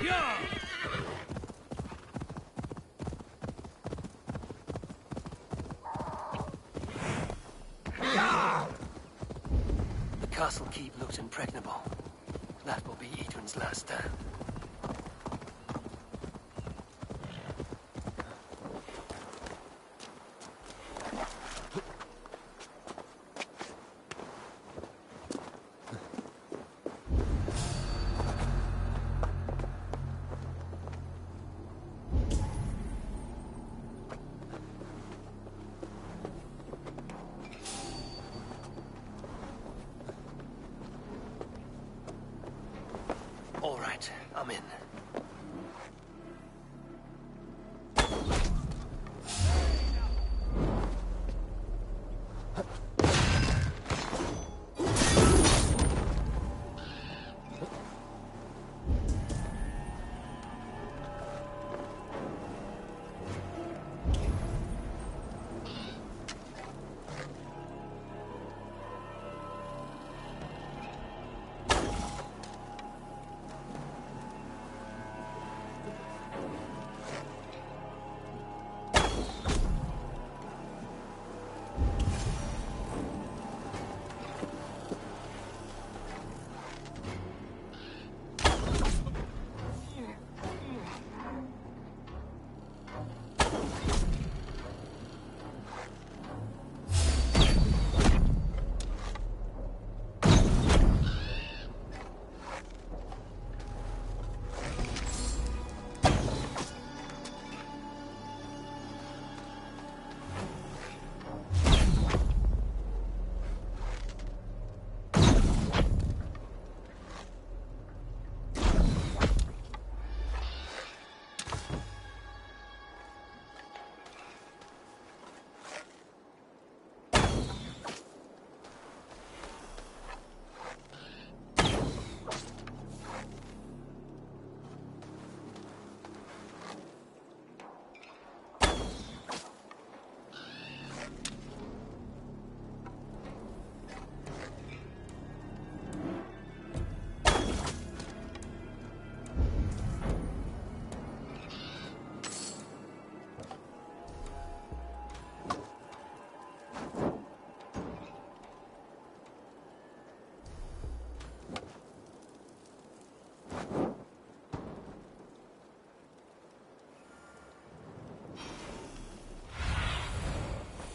The castle keep looks impregnable. That will be Idrin's last stand. All right, I'm in.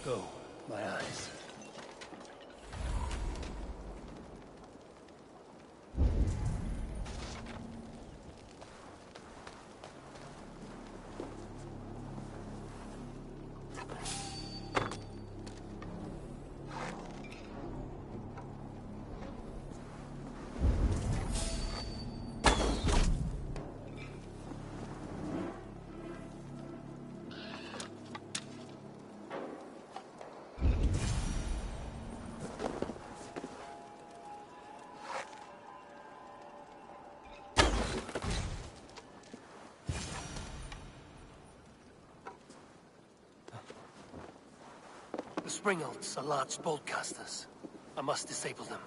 Go, my eyes. The Springholds are large bolt casters. I must disable them.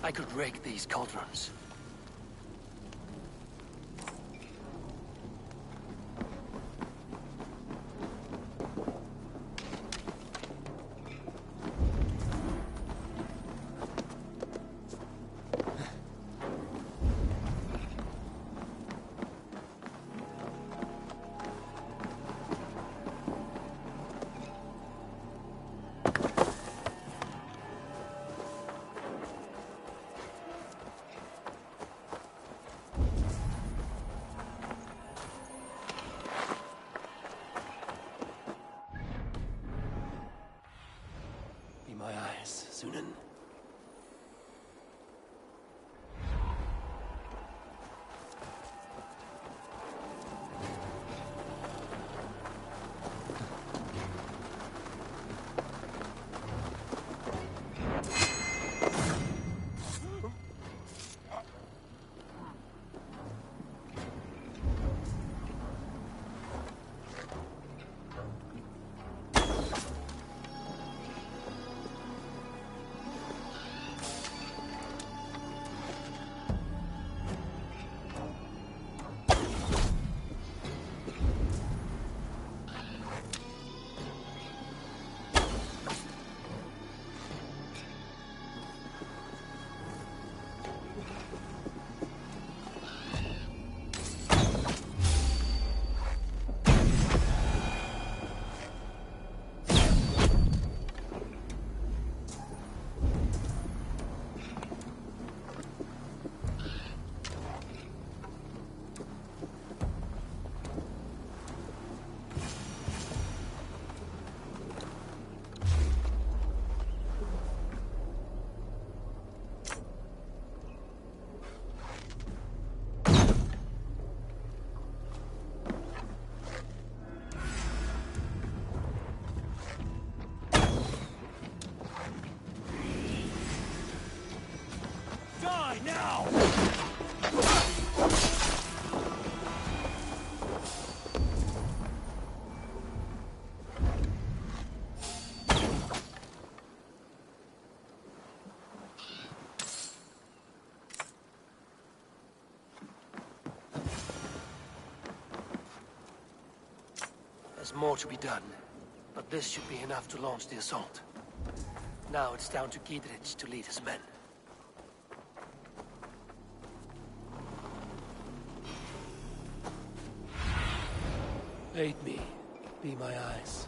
I could rake these cauldrons. There's more to be done, but this should be enough to launch the assault. Now it's down to Giedrich to lead his men. Aid me. Be my eyes.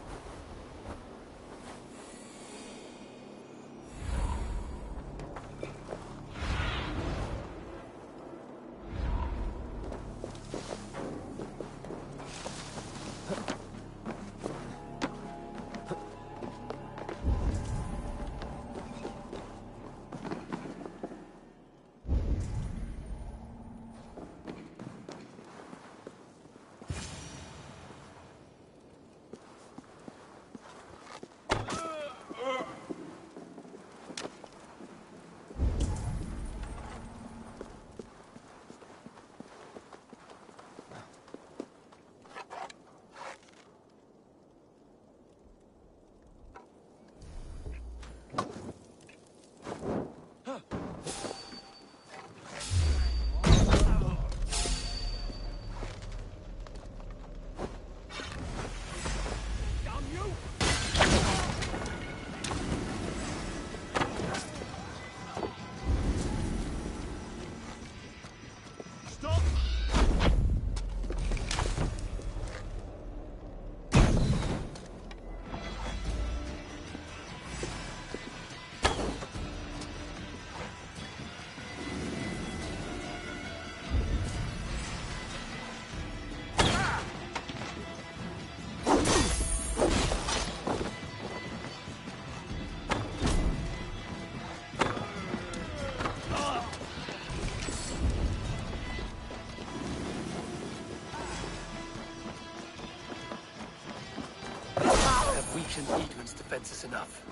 Edwin's defense is enough.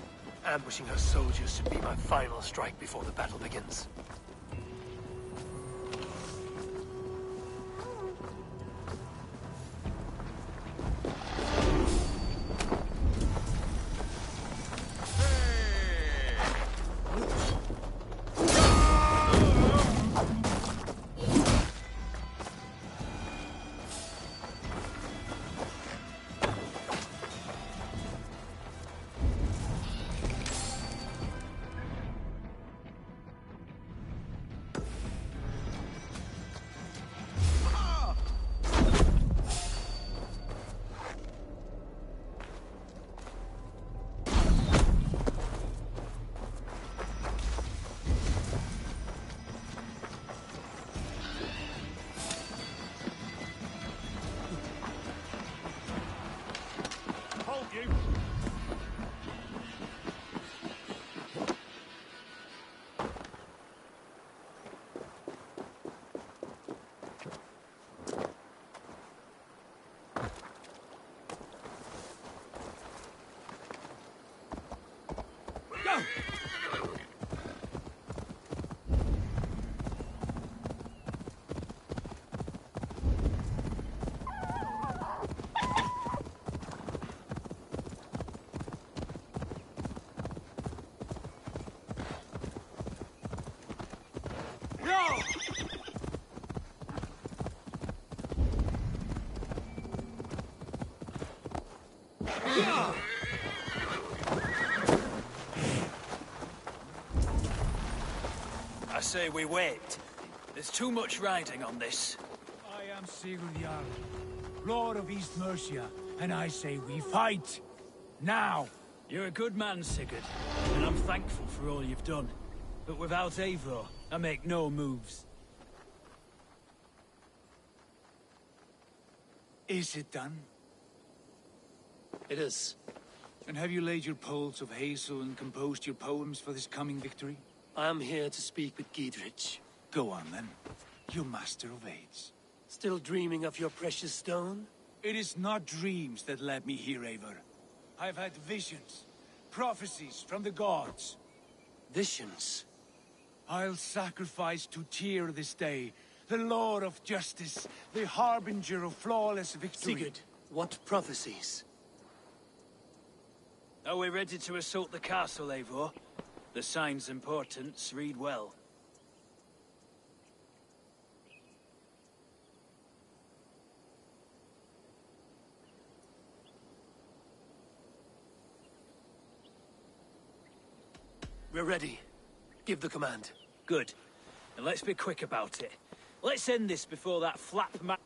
Ambushing her soldiers should be my final strike before the battle begins. I say we wait. There's too much riding on this. I am Sigurd Jarl, Lord of East Mercia, and I say we fight! Now! You're a good man, Sigurd, and I'm thankful for all you've done. But without Eivor, I make no moves. Is it done? It is. And have you laid your poles of hazel and composed your poems for this coming victory? I am here to speak with Giedrich. Go on, then. You master of aids. Still dreaming of your precious stone? It is not dreams that led me here, Eivor. I've had visions, prophecies from the gods. Visions? I'll sacrifice to Tyr this day, the Lord of Justice, the harbinger of flawless victory. Sigurd, what prophecies? Are we ready to assault the castle, Eivor? The sign's importance, read well. We're ready. Give the command. Good. And let's be quick about it. Let's end this before that flap man...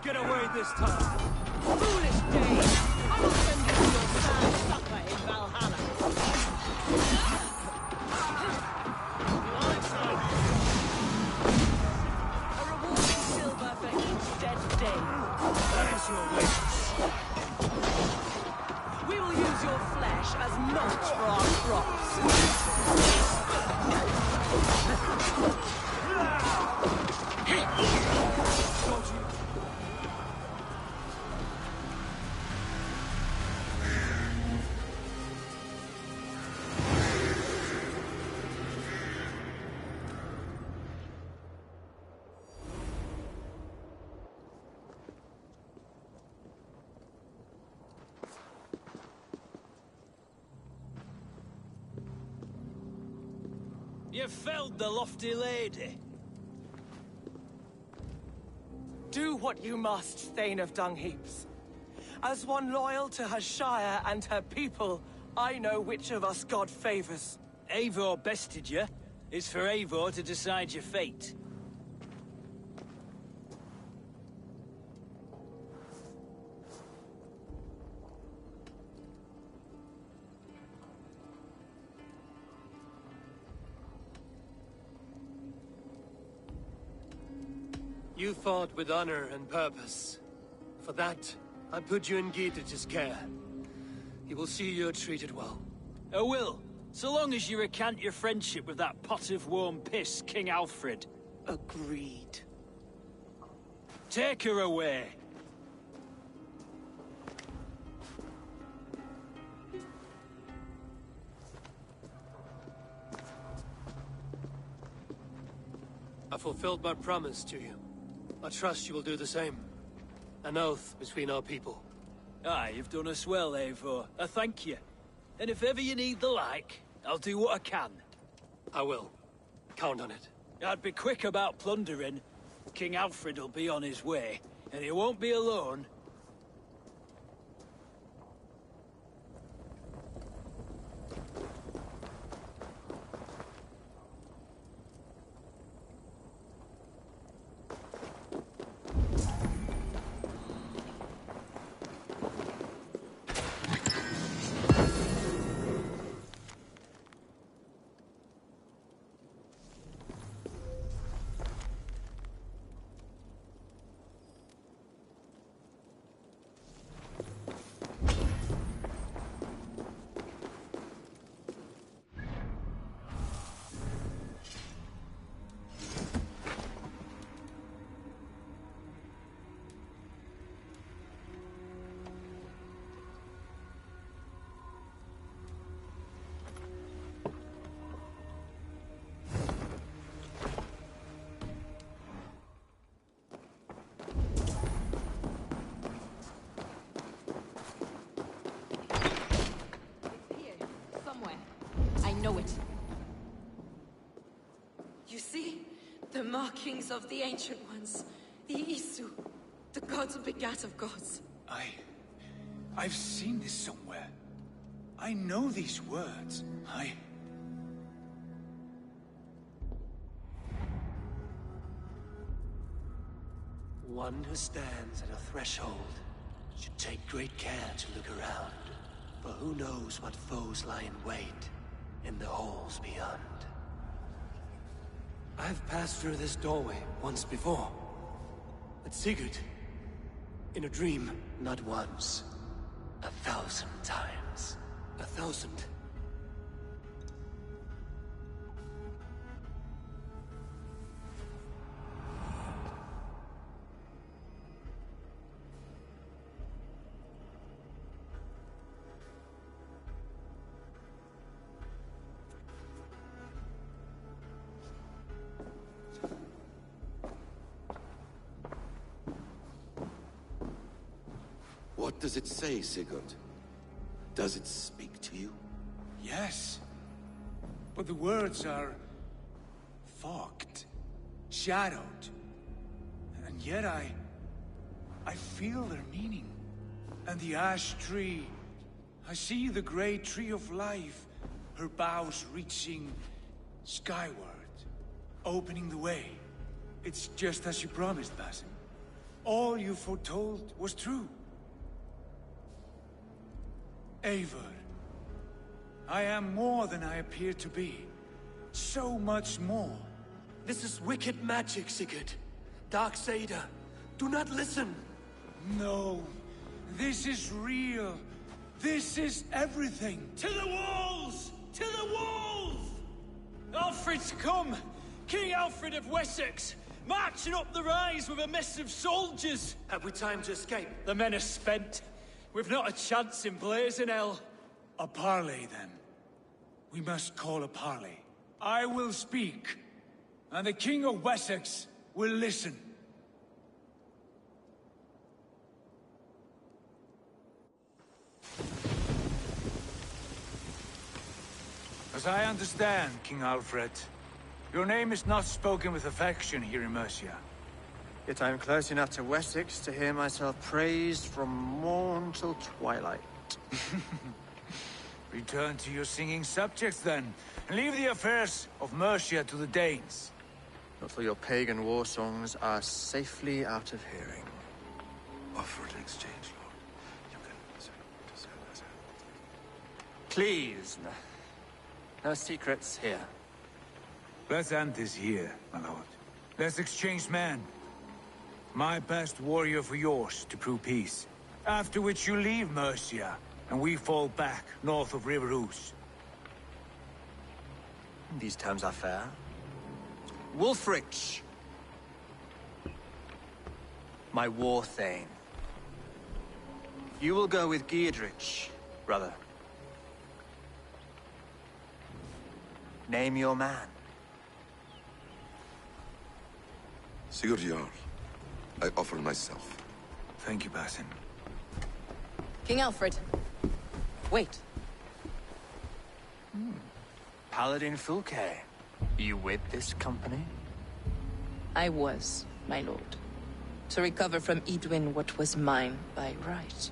Get away this time. Foolish Dane! I will send you to your sad supper in Valhalla. A rewarding silver for each dead Dane. That is your wish. We will use your flesh as mulch for our crops. You felled the lofty lady. Do what you must, Thane of Dungheaps. As one loyal to her shire and her people, I know which of us God favors. Eivor bested you. It's for Eivor to decide your fate. You fought with honor and purpose. For that, I put you in Geethridge's care. He will see you're treated well. I will, so long as you recant your friendship with that pot of warm piss, King Alfred. Agreed. Take her away. I fulfilled my promise to you. I trust you will do the same. An oath between our people. Aye, you've done us well, Eivor. I thank you. And if ever you need the like, I'll do what I can. I will. Count on it. I'd be quick about plundering. King Alfred will be on his way, and he won't be alone. Know it. You see? The markings of the Ancient Ones. The Isu. The gods begat of gods. I've seen this somewhere. I know these words. One who stands at a threshold should take great care to look around. For who knows what foes lie in wait in the halls beyond. I've passed through this doorway once before. At Sigurd. In a dream, not once. 1,000 times. 1,000. What does it say, Sigurd? Does it speak to you? Yes. But the words are fogged, shadowed. And yet I feel their meaning. And the ash tree, I see the great tree of life, her boughs reaching skyward, opening the way. It's just as you promised, Basim. All you foretold was true. Eivor, I am more than I appear to be. So much more. This is wicked magic, Sigurd. Darksader, do not listen. No, this is real. This is everything. To the walls! To the walls! Alfred's come! King Alfred of Wessex! Marching up the rise with a mess of soldiers! Have we time to escape? The men are spent. We've not a chance in blazing hell. A parley, then. We must call a parley. I will speak, and the King of Wessex will listen. As I understand, King Alfred, Your name is not spoken with affection here in Mercia. Yet I am close enough to Wessex to hear myself praised from morn till twilight. Return to your singing subjects, then, and leave the affairs of Mercia to the Danes. Not till your pagan war songs are safely out of hearing. Offer an exchange, Lord. You can... Please, no secrets here. Let's end this here, my lord. Let's exchange men. My best warrior for yours to prove peace. After which you leave Mercia, and we fall back north of River Ouse. These terms are fair. Wulfrich! My war thane. You will go with Geodrich, brother. Name your man. Sigurd Jarl, I offer myself. Thank you, Basin. King Alfred. Wait. Paladin Fulke. You with this company? I was, my lord. To recover from Edwin what was mine by right.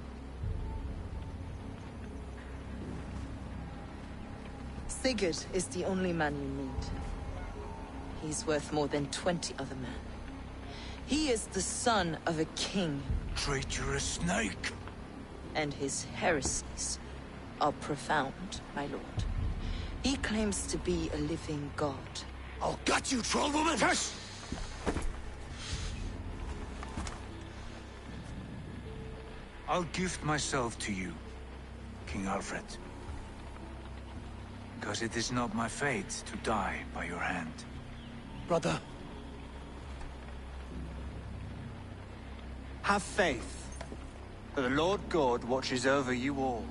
Sigurd is the only man you need. He's worth more than 20 other men. He is the son of a king. Traitorous snake! And his heresies are profound, my lord. He claims to be a living god. I'll gut you, troll woman! Hush! I'll gift myself to you, King Alfred. Because it is not my fate to die by your hand. Brother, Have faith, for the Lord God watches over you all.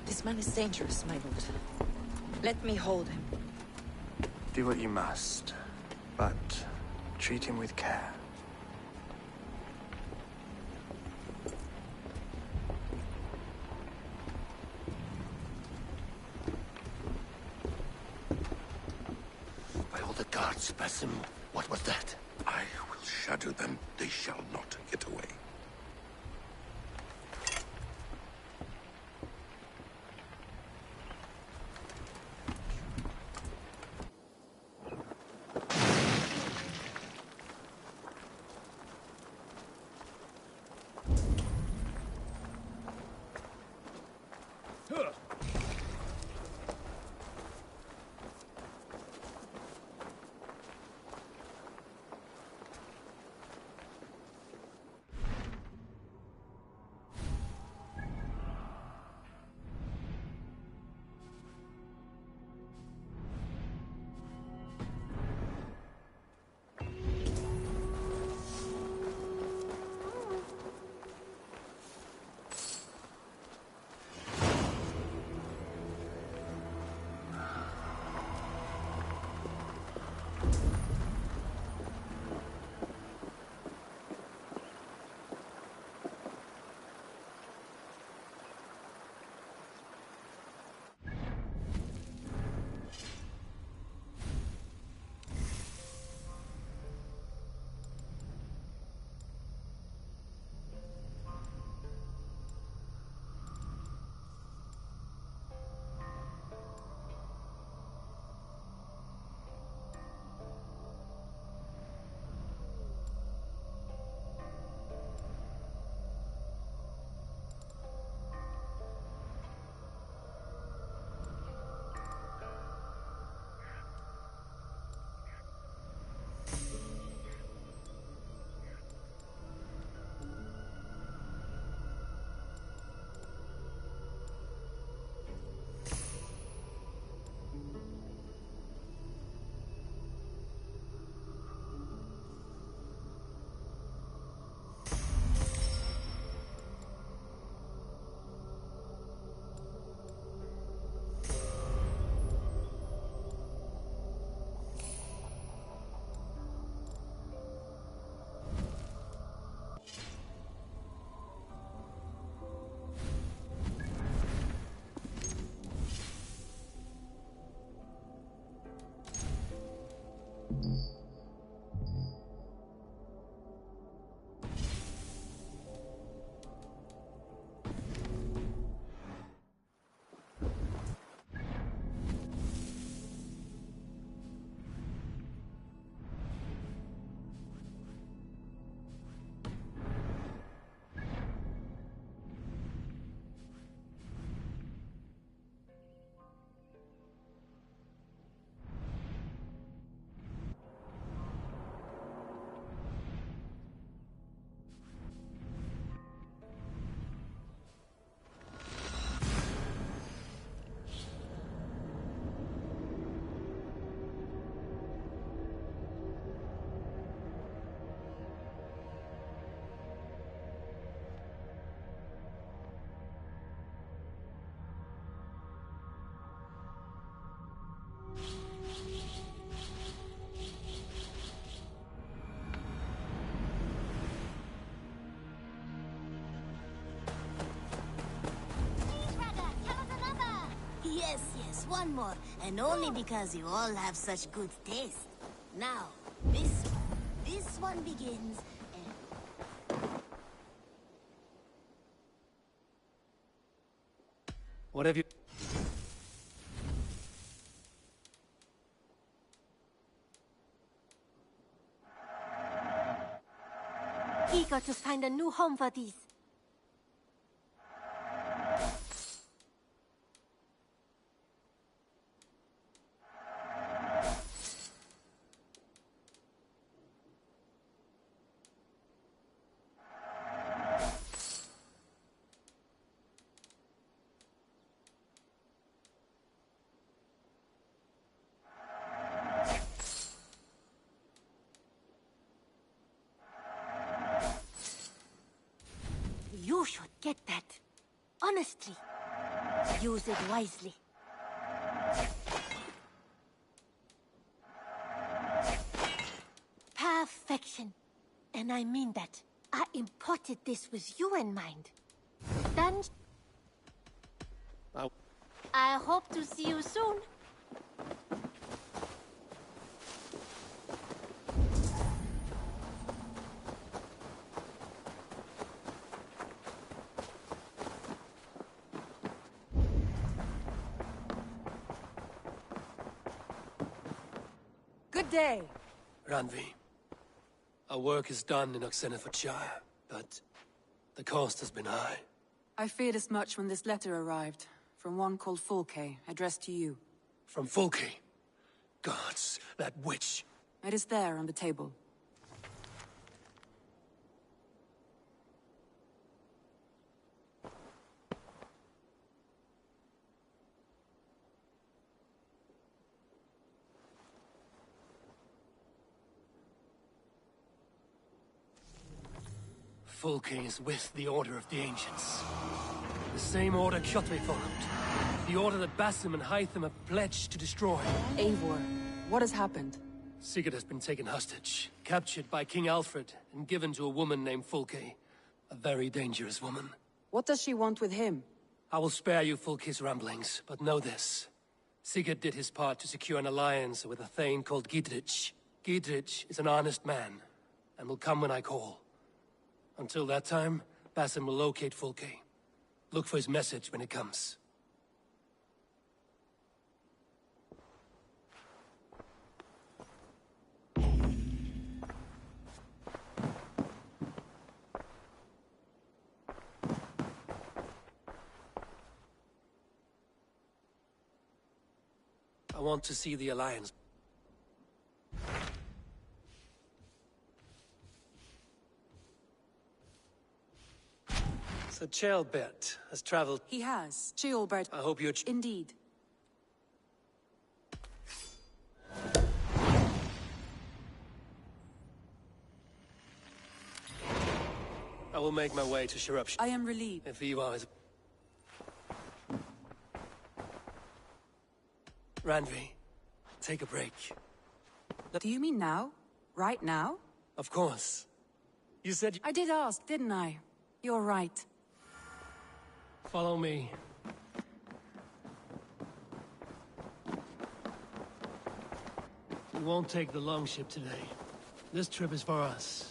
This man is dangerous, my lord. Let me hold him. Do what you must, but treat him with care. by all the gods, Basim, what was that? I will shadow them. They shall not get away. one more, and only because you all have such good taste. Now, this one begins, and... What have you... Eager to find a new home for these. You should get that. Honestly. Use it wisely. Perfection. And I mean that. I imported this with you in mind. Then... I hope to see you soon. Good day. Ranvi, our work is done in Oxenfordshire, but the cost has been high. I feared as much when this letter arrived, from one called Fulke, addressed to you. From Fulke? Gods, that witch! It is there on the table. Fulke is with the Order of the Ancients. The same order Kjotve followed. The order that Basim and Hytham have pledged to destroy. Eivor, what has happened? Sigurd has been taken hostage, captured by King Alfred, and given to a woman named Fulke. A very dangerous woman. What does she want with him? I will spare you Fulke's ramblings, but know this. Sigurd did his part to secure an alliance with a thane called Gidrich. Gidrich is an honest man, and will come when I call. Until that time, Basim will locate Fulke. Look for his message when it comes. I want to see the Alliance. So Ceolbert has traveled. He has. Ceolbert. I hope you're... Indeed. I will make my way to Shropshire. I am relieved. If Ivar is... Ranvi, take a break. Do you mean now? Right now? Of course. You said... I did ask, didn't I? You're right. Follow me. We won't take the longship today. This trip is for us.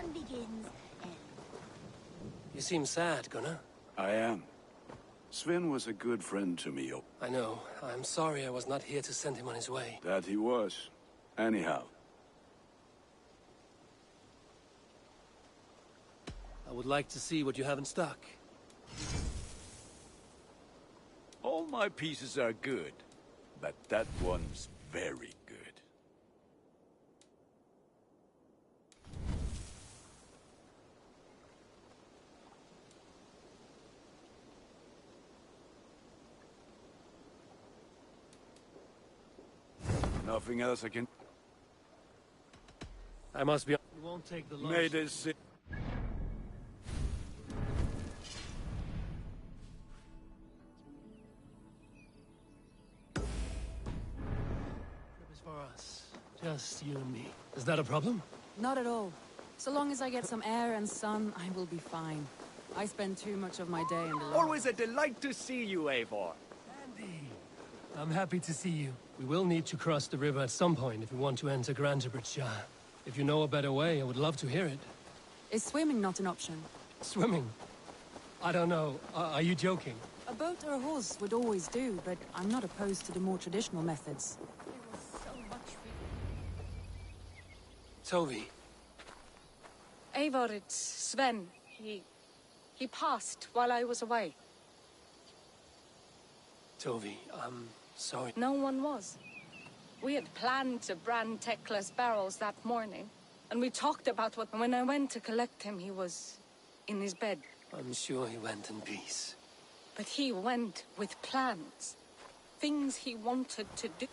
one begins, and You seem sad, Gunnar. I am. Sven was a good friend to me. I know. I'm sorry I was not here to send him on his way. That he was. Anyhow. I would like to see what you have in stock. All my pieces are good, but that one's very good. Nothing else I can... I must be... It won't take the long... May this... Trip is for us. Just you and me. Is that a problem? Not at all. So long as I get some air and sun, I will be fine. I spend too much of my day in the... Always a delight to see you, Eivor. Andy! I'm happy to see you. We will need to cross the river at some point if we want to enter Grantebridgeshire. If you know a better way, I would love to hear it. Is swimming not an option? Swimming? I don't know. Are you joking? A boat or a horse would always do, but I'm not opposed to the more traditional methods. Tovi. Eivor, it's Sven. He passed while I was away. Tovi, I'm sorry. No one was. We had planned to brand Tekla's barrels that morning, and we talked about what... When I went to collect him, he was in his bed. I'm sure he went in peace. But he went with plans. Things he wanted to do.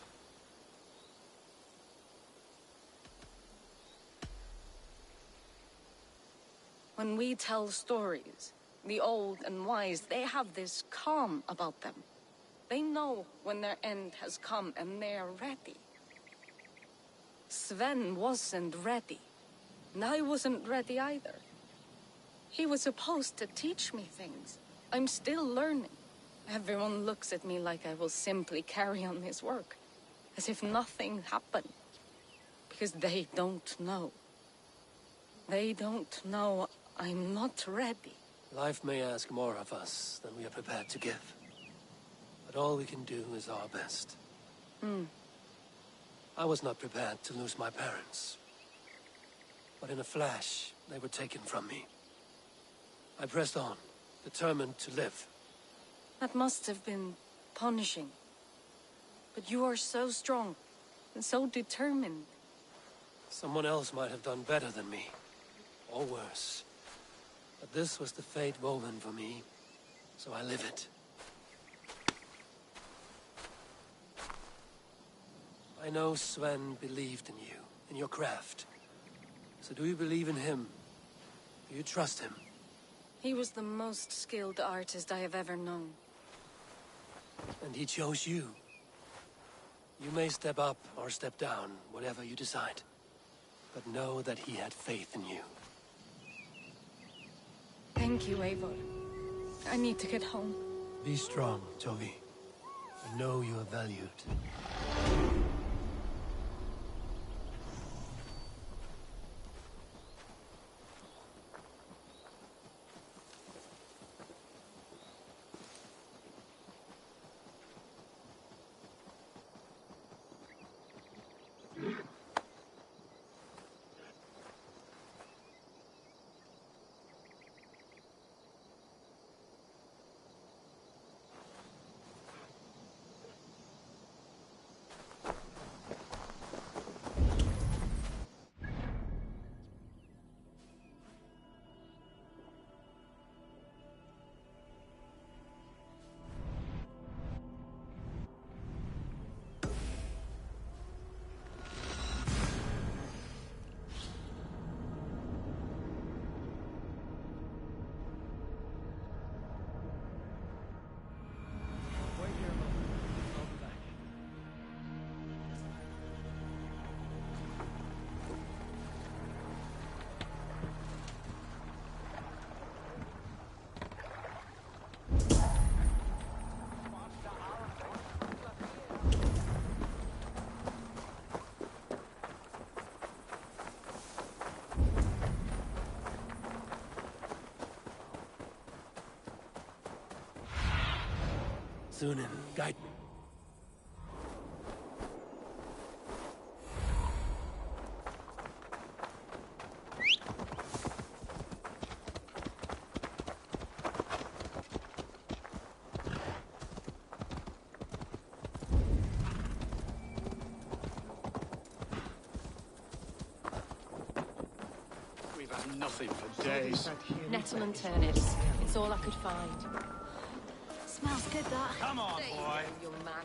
When we tell stories, the old and wise, they have this calm about them. They know when their end has come and they are ready. Sven wasn't ready. And I wasn't ready either. He was supposed to teach me things. I'm still learning. Everyone looks at me like I will simply carry on his work. As if nothing happened. Because they don't know. They don't know I'm not ready. Life may ask more of us than we are prepared to give. But all we can do is our best. I was not prepared to lose my parents. But in a flash, they were taken from me. I pressed on, determined to live. That must have been punishing. But you are so strong, and so determined. Someone else might have done better than me. Or worse. But this was the fate woven for me, so I live it. I know Sven believed in you, in your craft. So do you believe in him? Do you trust him? He was the most skilled artist I have ever known. And he chose you. You may step up or step down, whatever you decide. But know that he had faith in you. Thank you, Eivor. I need to get home. Be strong, Tovi. I know you are valued. Thunin, guide me. We've had nothing for days. Nettle and turnips. It's all I could find. Smells good, that. Come on, boy. Young man.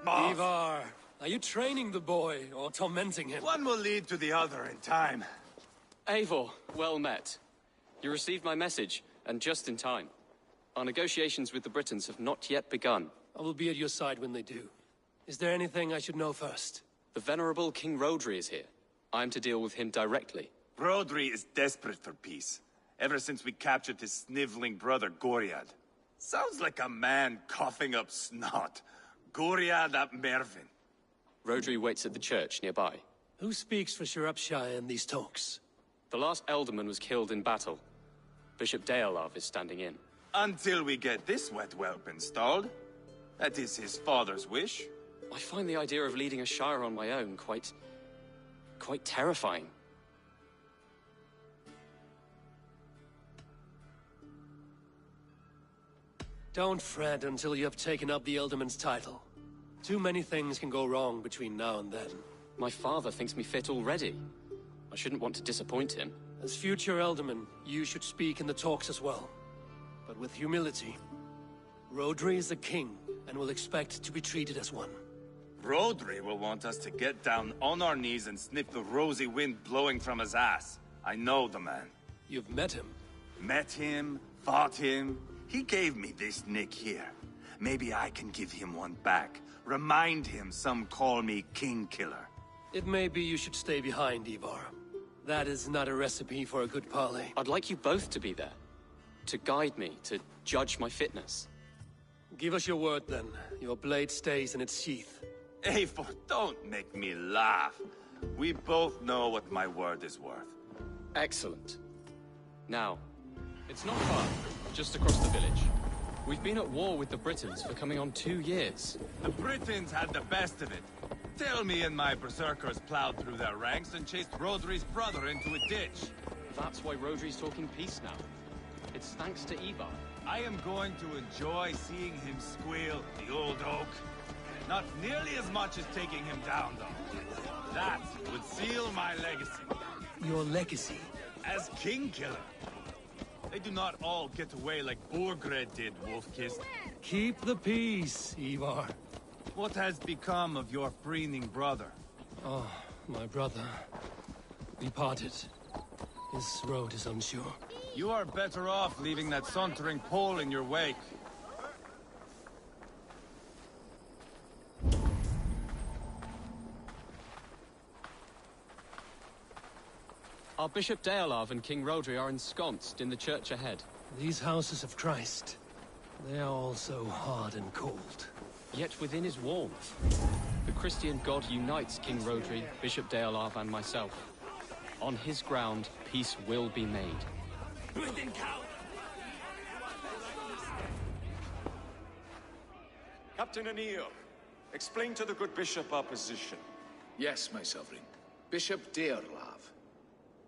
Ivar, are you training the boy or tormenting him? One will lead to the other in time. Eivor, well met. You received my message, and just in time. Our negotiations with the Britons have not yet begun. I will be at your side when they do. Is there anything I should know first? The venerable King Rodri is here. I am to deal with him directly. Rodri is desperate for peace, ever since we captured his sniveling brother Goriad. Sounds like a man coughing up snot. Goriad ap Mervin. Rodri waits at the church nearby. Who speaks for Shropshire in these talks? The last alderman was killed in battle. Bishop Deolav is standing in. Until we get this wet whelp installed. That is his father's wish. I find the idea of leading a shire on my own quite terrifying. Don't fret until you have taken up the Ealdorman's title. Too many things can go wrong between now and then. My father thinks me fit already. I shouldn't want to disappoint him. As future Ealdorman, you should speak in the talks as well. But with humility. Rodri is the king, and will expect to be treated as one. Rodri will want us to get down on our knees and sniff the rosy wind blowing from his ass. I know the man. You've met him? Met him, fought him. He gave me this nick here. Maybe I can give him one back. Remind him some call me King Killer. It may be you should stay behind, Ivar. That is not a recipe for a good parley. I'd like you both to be there. To guide me, to judge my fitness. Give us your word, then. Your blade stays in its sheath. Eivor, don't make me laugh. We both know what my word is worth. Excellent. Now, it's not far, just across the village. We've been at war with the Britons for coming on 2 years. The Britons had the best of it. Tell me and my berserkers plowed through their ranks and chased Rodri's brother into a ditch. That's why Rodri's talking peace now. It's thanks to Ivar. I am going to enjoy seeing him squeal, the old oak. Not nearly as much as taking him down, though. That would seal my legacy. Your legacy? As King Killer. They do not all get away like Borgred did, Wolfkist. Keep the peace, Ivar. What has become of your preening brother? Oh, my brother. We parted. His road is unsure. You are better off leaving that sauntering Pole in your wake. Our Bishop Deolav and King Rodri are ensconced in the church ahead. These houses of Christ, they are all so hard and cold. Yet within his warmth, the Christian God unites King Rodri, Bishop Deolav, and myself. On his ground, peace will be made. Captain Anil, explain to the good bishop our position. Yes, my sovereign. Bishop Deolav.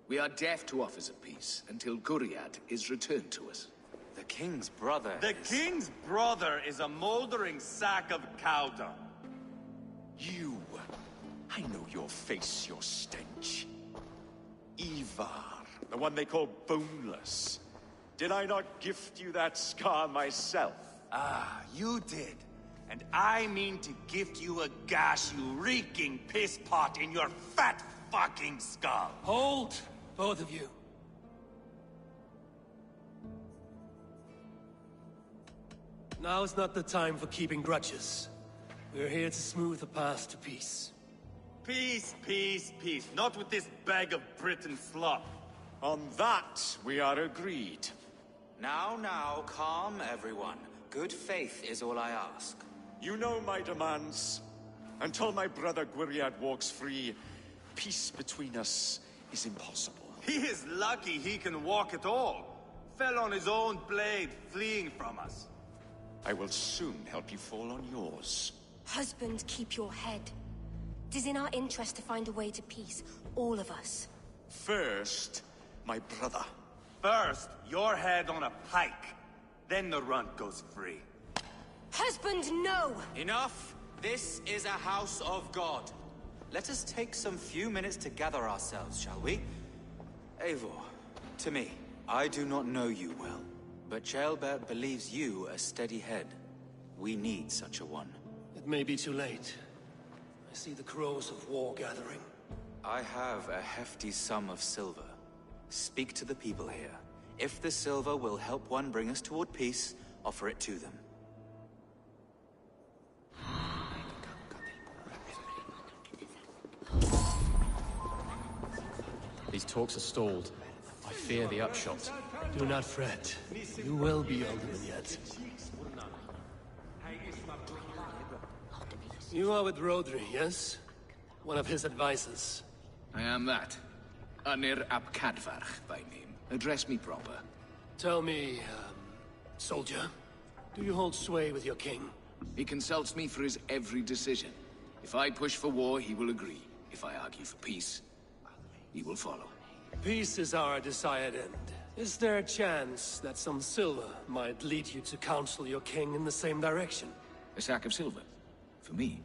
We are deaf to offers of peace until Guriad is returned to us. The king's brother The king's brother is a moldering sack of cow dung. You! I know your face, your stench. Ivar, the one they call Boneless. Did I not gift you that scar myself? Ah, you did. And I mean to gift you a gash, you reeking piss pot in your fat fucking skull. Hold, both of you. Now is not the time for keeping grudges. We're here to smooth the path to peace. Peace, peace, peace. Not with this bag of Britain slop. On that, we are agreed. Now, calm everyone. Good faith is all I ask. You know my demands. Until my brother Gwiriad walks free, peace between us is impossible. He is lucky he can walk at all. Fell on his own blade, fleeing from us. I will soon help you fall on yours. Husband, keep your head. It is in our interest to find a way to peace, all of us. First, my brother. First, your head on a pike. Then the runt goes free. Husband, no! Enough! This is a house of God. Let us take some few minutes to gather ourselves, shall we? Eivor, to me, I do not know you well, but Ceolbert believes you a steady head. We need such a one. It may be too late. I see the crows of war gathering. I have a hefty sum of silver. Speak to the people here. If the silver will help one bring us toward peace, offer it to them. These talks are stalled. I fear the upshot. Do not fret. You will be alderman yet. You are with Rodri, yes? One of his advisors. I am that. Anir ap Cadfarch by name. Address me proper. Tell me, soldier, do you hold sway with your king? He consults me for his every decision. If I push for war, he will agree. If I argue for peace, he will follow. Peace is our desired end. Is there a chance that some silver might lead you to counsel your king in the same direction? A sack of silver? For me?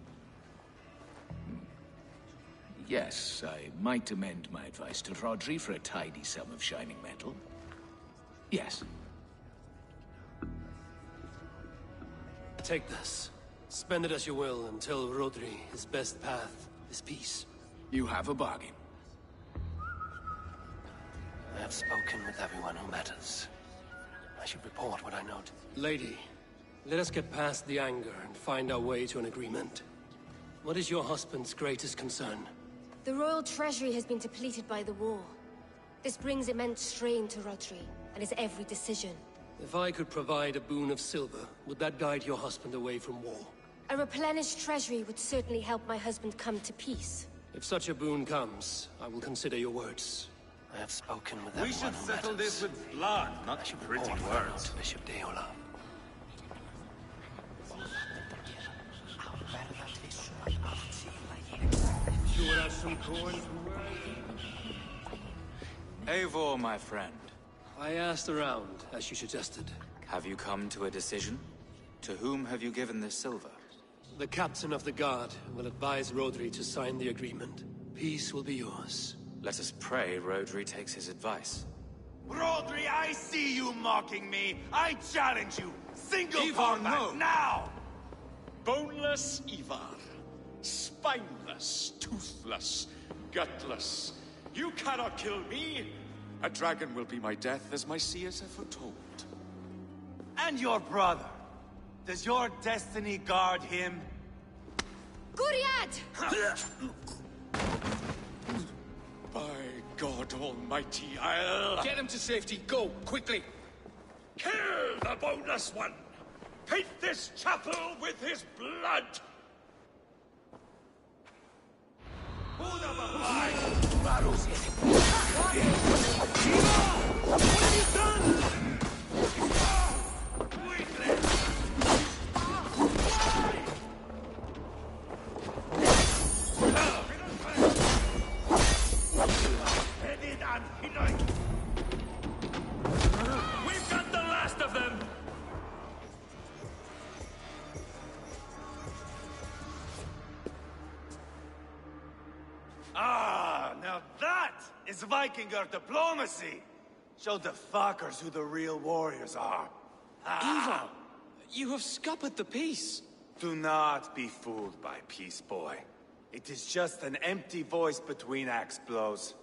Yes, I might amend my advice to Rodri for a tidy sum of shining metal. Yes. Take this. Spend it as you will and tell Rodri his best path is peace. You have a bargain. I have spoken with everyone who matters. I should report what I note. Lady, let us get past the anger and find our way to an agreement. What is your husband's greatest concern? The royal treasury has been depleted by the war. This brings immense strain to Rodri and his every decision. If I could provide a boon of silver, would that guide your husband away from war? A replenished treasury would certainly help my husband come to peace. If such a boon comes, I will consider your words. I have spoken with everyone We should who settle matters. this with blood, not pretty words. Bishop Deola. You would have some corn Eivor, my friend. I asked around, as you suggested. Have you come to a decision? To whom have you given this silver? The captain of the guard will advise Rodri to sign the agreement. Peace will be yours. Let us pray Rodri takes his advice. Rodri, I see you mocking me. I challenge you. Single Ivar, combat, no. now! Boneless Ivar. Spineless, toothless, gutless. You cannot kill me. A dragon will be my death, as my seers have foretold. And your brother. Does your destiny guard him? Guriad! By God Almighty, I'll... Get him to safety. Go, quickly. Kill the boneless one! Paint this chapel with his blood! We've got the last of them! Ah, now that is Vikinger diplomacy! Show the fuckers who the real warriors are. Ivar, you have scuppered the peace. Do not be fooled by peace, boy. It is just an empty voice between axe blows.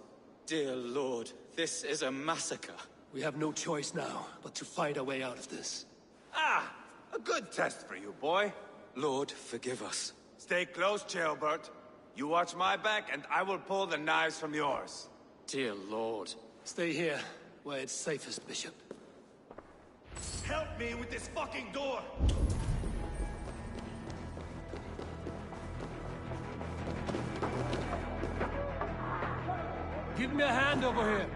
Dear Lord, this is a massacre. We have no choice now, but to fight our way out of this. Ah, a good test for you, boy. Lord, forgive us. Stay close, Ceolbert. You watch my back, and I will pull the knives from yours. Dear Lord. Stay here, where it's safest, Bishop. Help me with this fucking door! Give me a hand over here.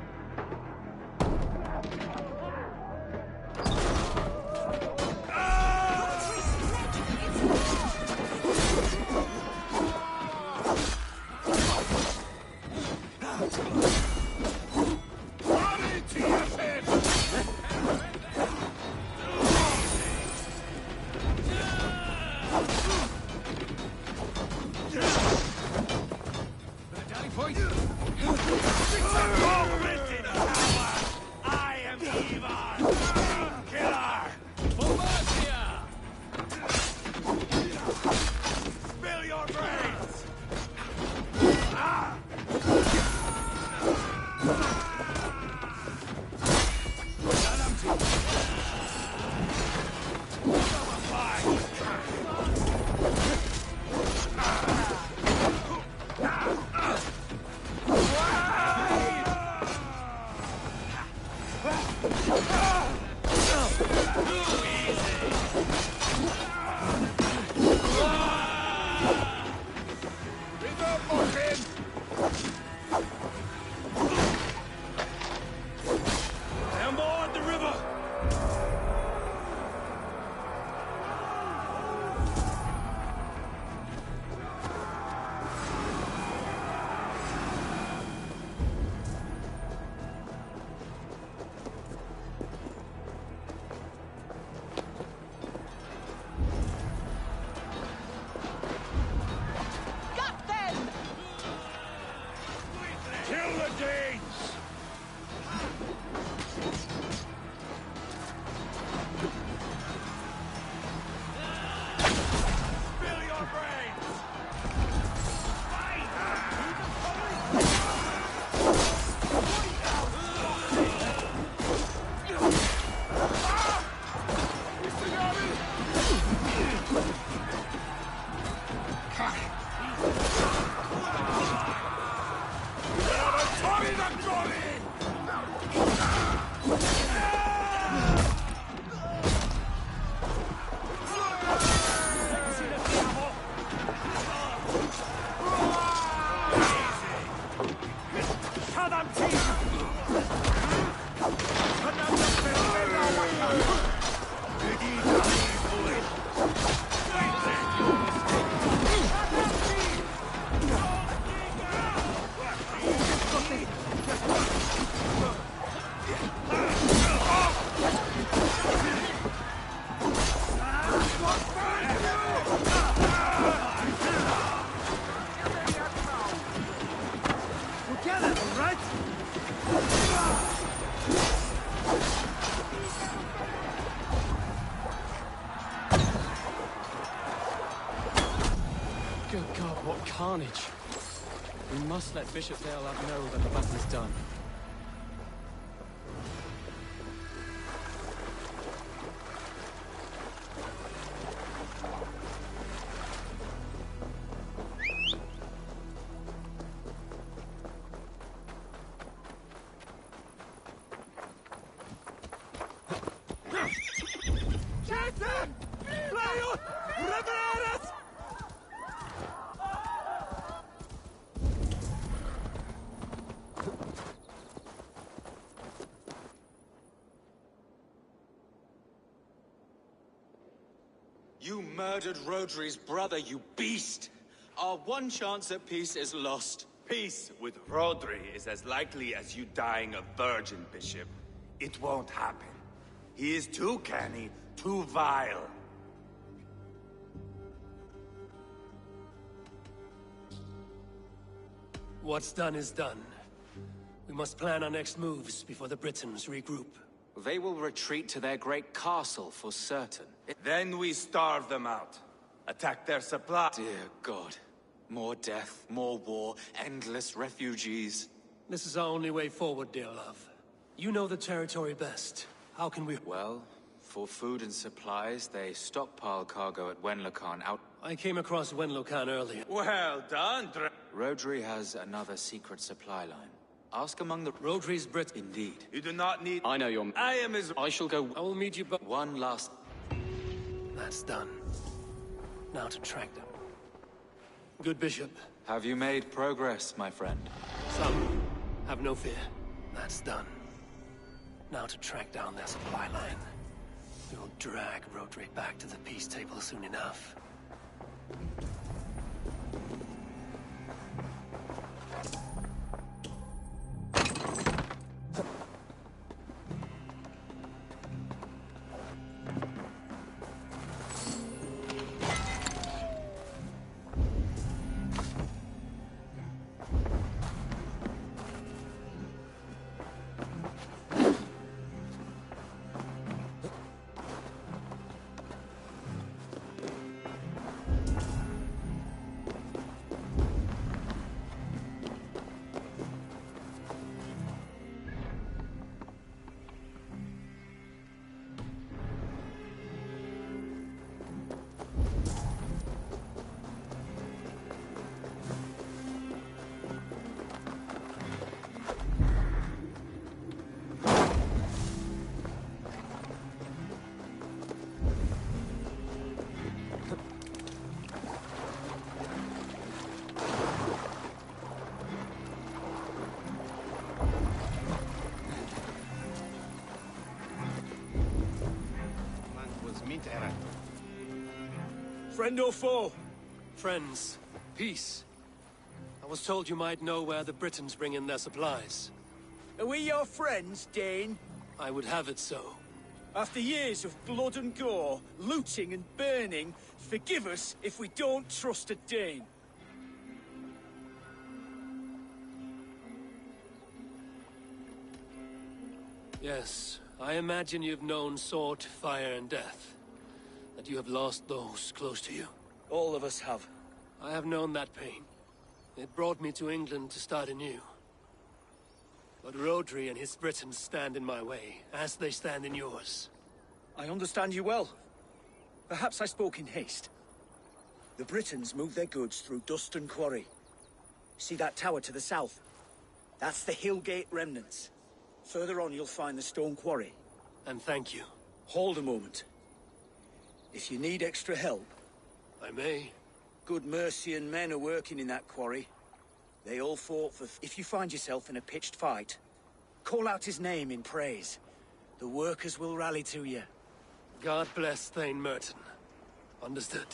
I am Ivar, King Killer! Spill your brains! Good God, what carnage! We must let Bishop Deolav know that the battle is done. You murdered Rodri's brother, you beast! Our one chance at peace is lost. Peace with Rodri is as likely as you dying a virgin, Bishop. It won't happen. He is too canny, too vile. What's done is done. We must plan our next moves before the Britons regroup. They will retreat to their great castle for certain. Then we starve them out. Attack their supply. Dear God. More death, more war, endless refugees. This is our only way forward, Deolav. You know the territory best. How can we— Well, for food and supplies, they stockpile cargo at Wenlokan out— I came across Wenlokan earlier. Well done, Rodri has another secret supply line. Ask among the— Rodri's Brit— Indeed. You do not need— I know your— I am his— I shall go— I will meet you, but— One last— That's done. Now to track them. Good Bishop. Have you made progress, my friend? Some. Have no fear. That's done. Now to track down their supply line. We will drag Rodri back to the peace table soon enough. Friend or foe? Friends. Peace. I was told you might know where the Britons bring in their supplies. Are we your friends, Dane? I would have it so. After years of blood and gore, looting and burning, forgive us if we don't trust a Dane. Yes, I imagine you've known sword, fire, and death. That you have lost those close to you. All of us have. I have known that pain. It brought me to England to start anew. But Rodri and his Britons stand in my way, as they stand in yours. I understand you well. Perhaps I spoke in haste. The Britons move their goods through Duston Quarry. See that tower to the south? That's the Hillgate remnants. Further on, you'll find the stone quarry. And thank you. Hold a moment. If you need extra help... I may. Good Mercian men are working in that quarry. They all fought for... If you find yourself in a pitched fight, call out his name in praise. The workers will rally to you. God bless Thane Merton. Understood.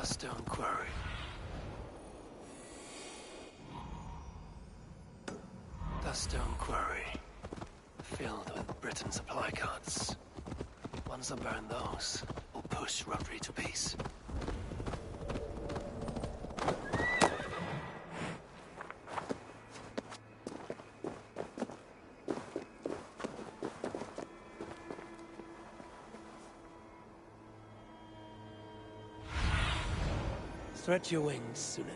Stone quarry. The stone quarry, filled with Britain supply carts. Once I burn those, we'll push Rodri to peace. Stretch your wings, Sunan.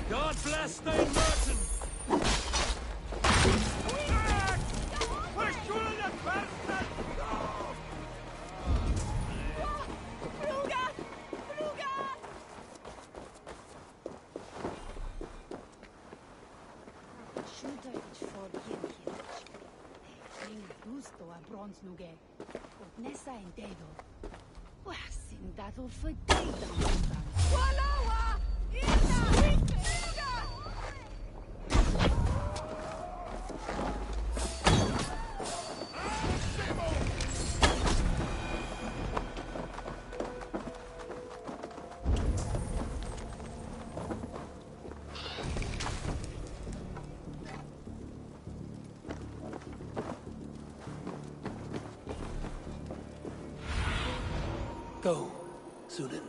God bless thy Merton! Nessa inteiro. Assim dado foi deita. Walawa! Go, Sunan.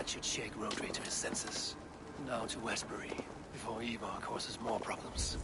Should shake Rodri to his senses. Now to Westbury, before Ivar causes more problems.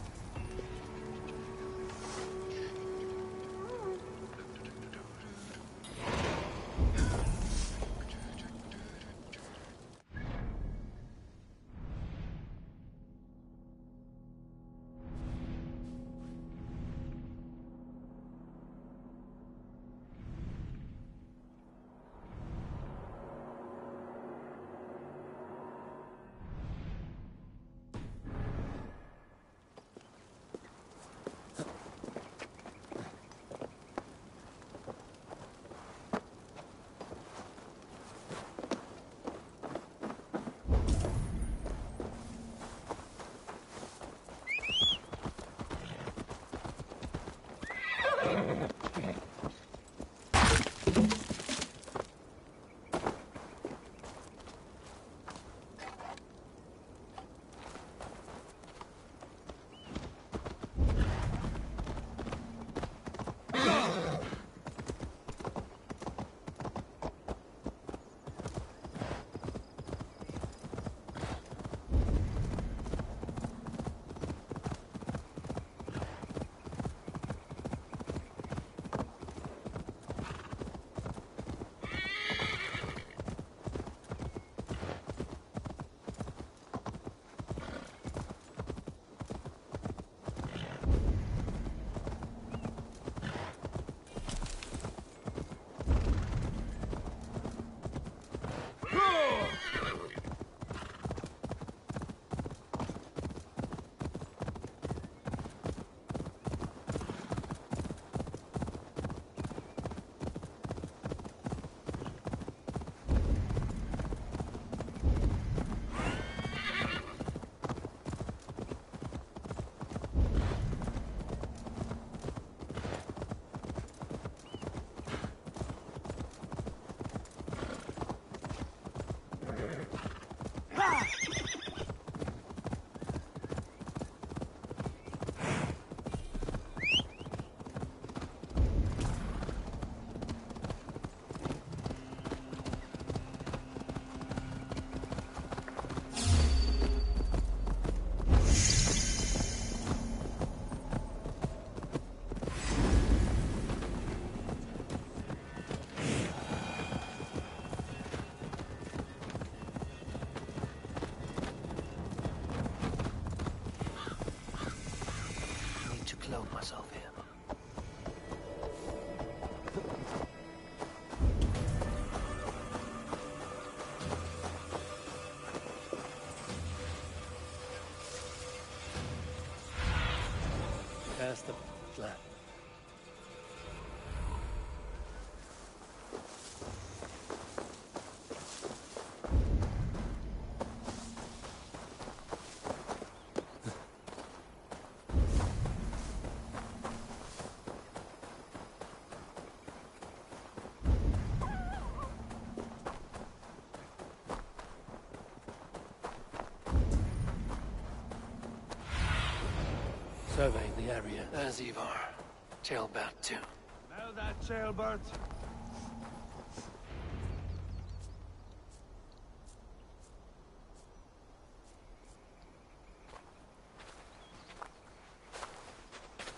ourselves here. Cast the flat. Surveying the area. There's Ivar. Jailbird, too. Smell that, Jailbird?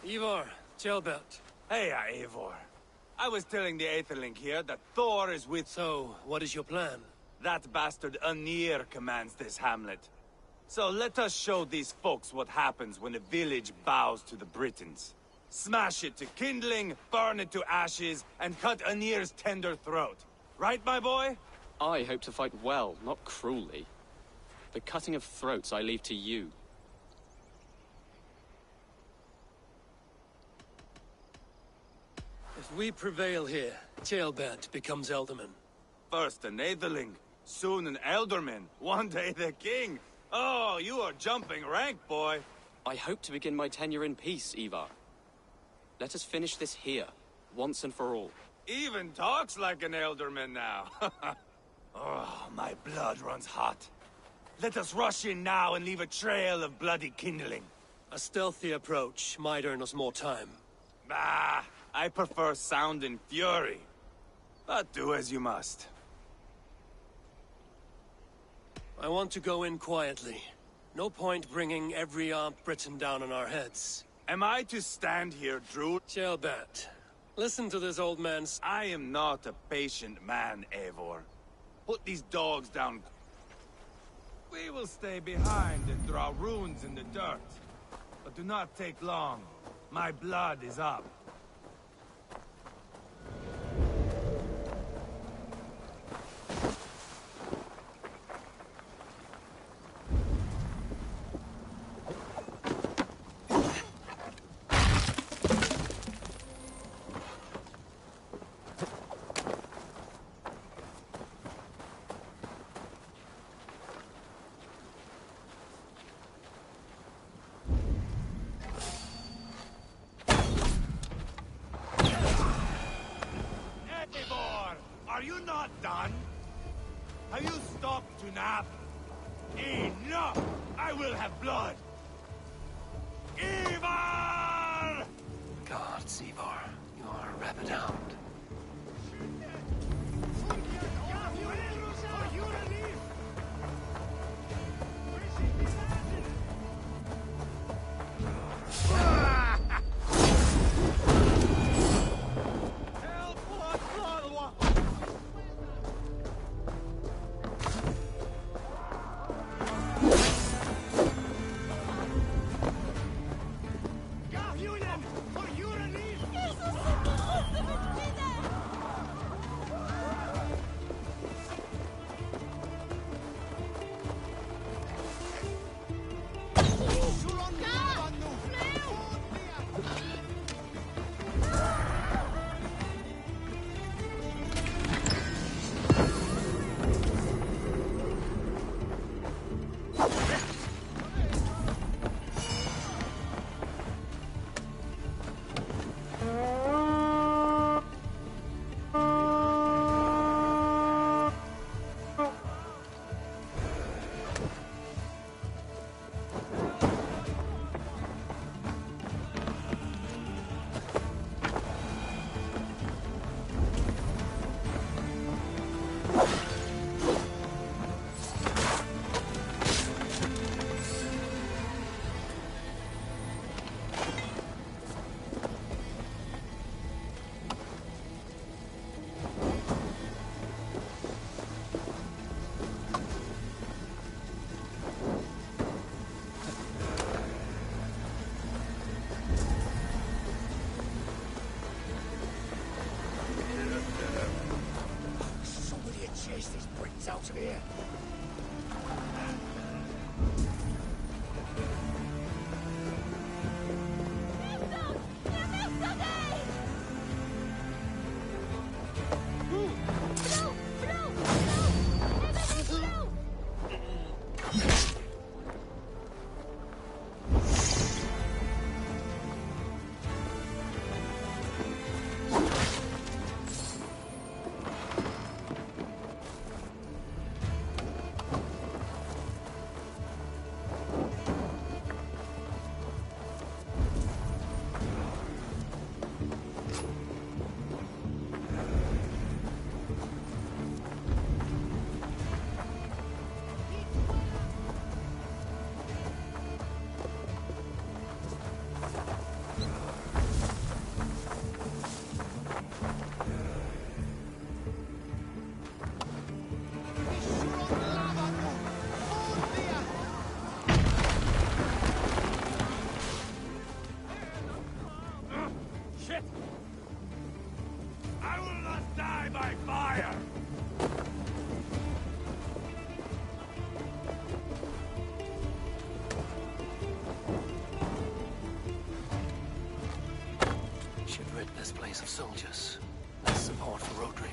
Ivar, Jailbird. Hey, Eivor. I was telling the Aetherling here that Thor is with... So, what is your plan? That bastard Anir commands this hamlet. So let us show these folks what happens when a village bows to the Britons. Smash it to kindling, burn it to ashes, and cut Anir's tender throat. Right, my boy? I hope to fight well, not cruelly. The cutting of throats I leave to you. If we prevail here, Jailbird becomes Elderman. First an Aetherling, soon an Elderman, one day the king. Oh, you are jumping rank, boy. I hope to begin my tenure in peace, Ivar. Let us finish this here, once and for all. Even talks like an Elderman now. Oh, my blood runs hot. Let us rush in now and leave a trail of bloody kindling. A stealthy approach might earn us more time. Bah, I prefer sound and fury. But do as you must. I want to go in quietly. No point bringing every armed Briton down on our heads. Am I to stand here, Drew? Jailbird, listen to this old man's... I am not a patient man, Eivor. Put these dogs down. We will stay behind and draw runes in the dirt. But do not take long. My blood is up. Are you not done? Have you stopped to nap? Enough! I will have blood! Ivar! Gods, Ivar. You are a rabid hound. armies of soldiers. Less support for Rodri.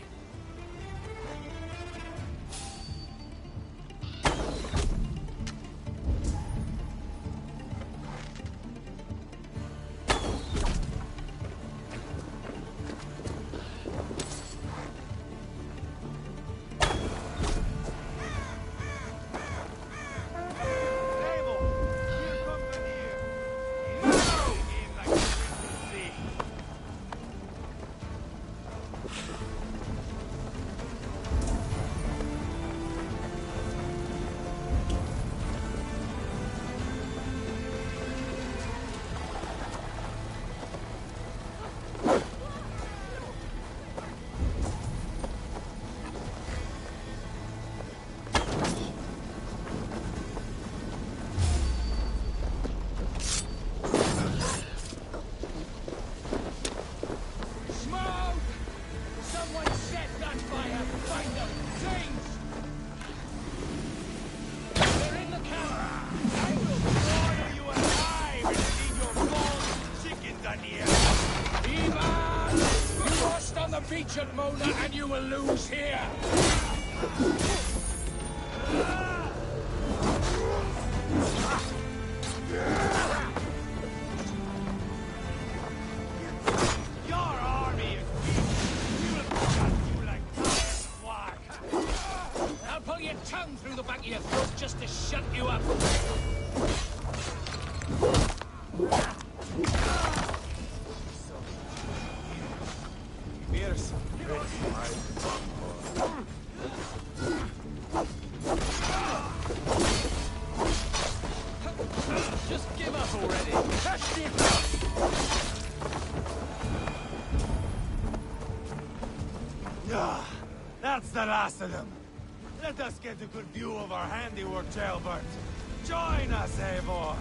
Featured Mona, and you will lose here. Your army is weak. We will cut you like swag. I'll pull your tongue through the back of your throat just to shut you up. Just give up already. That's the last of them. Let us get a good view of our handiwork, Jailbert. Join us, Eivor.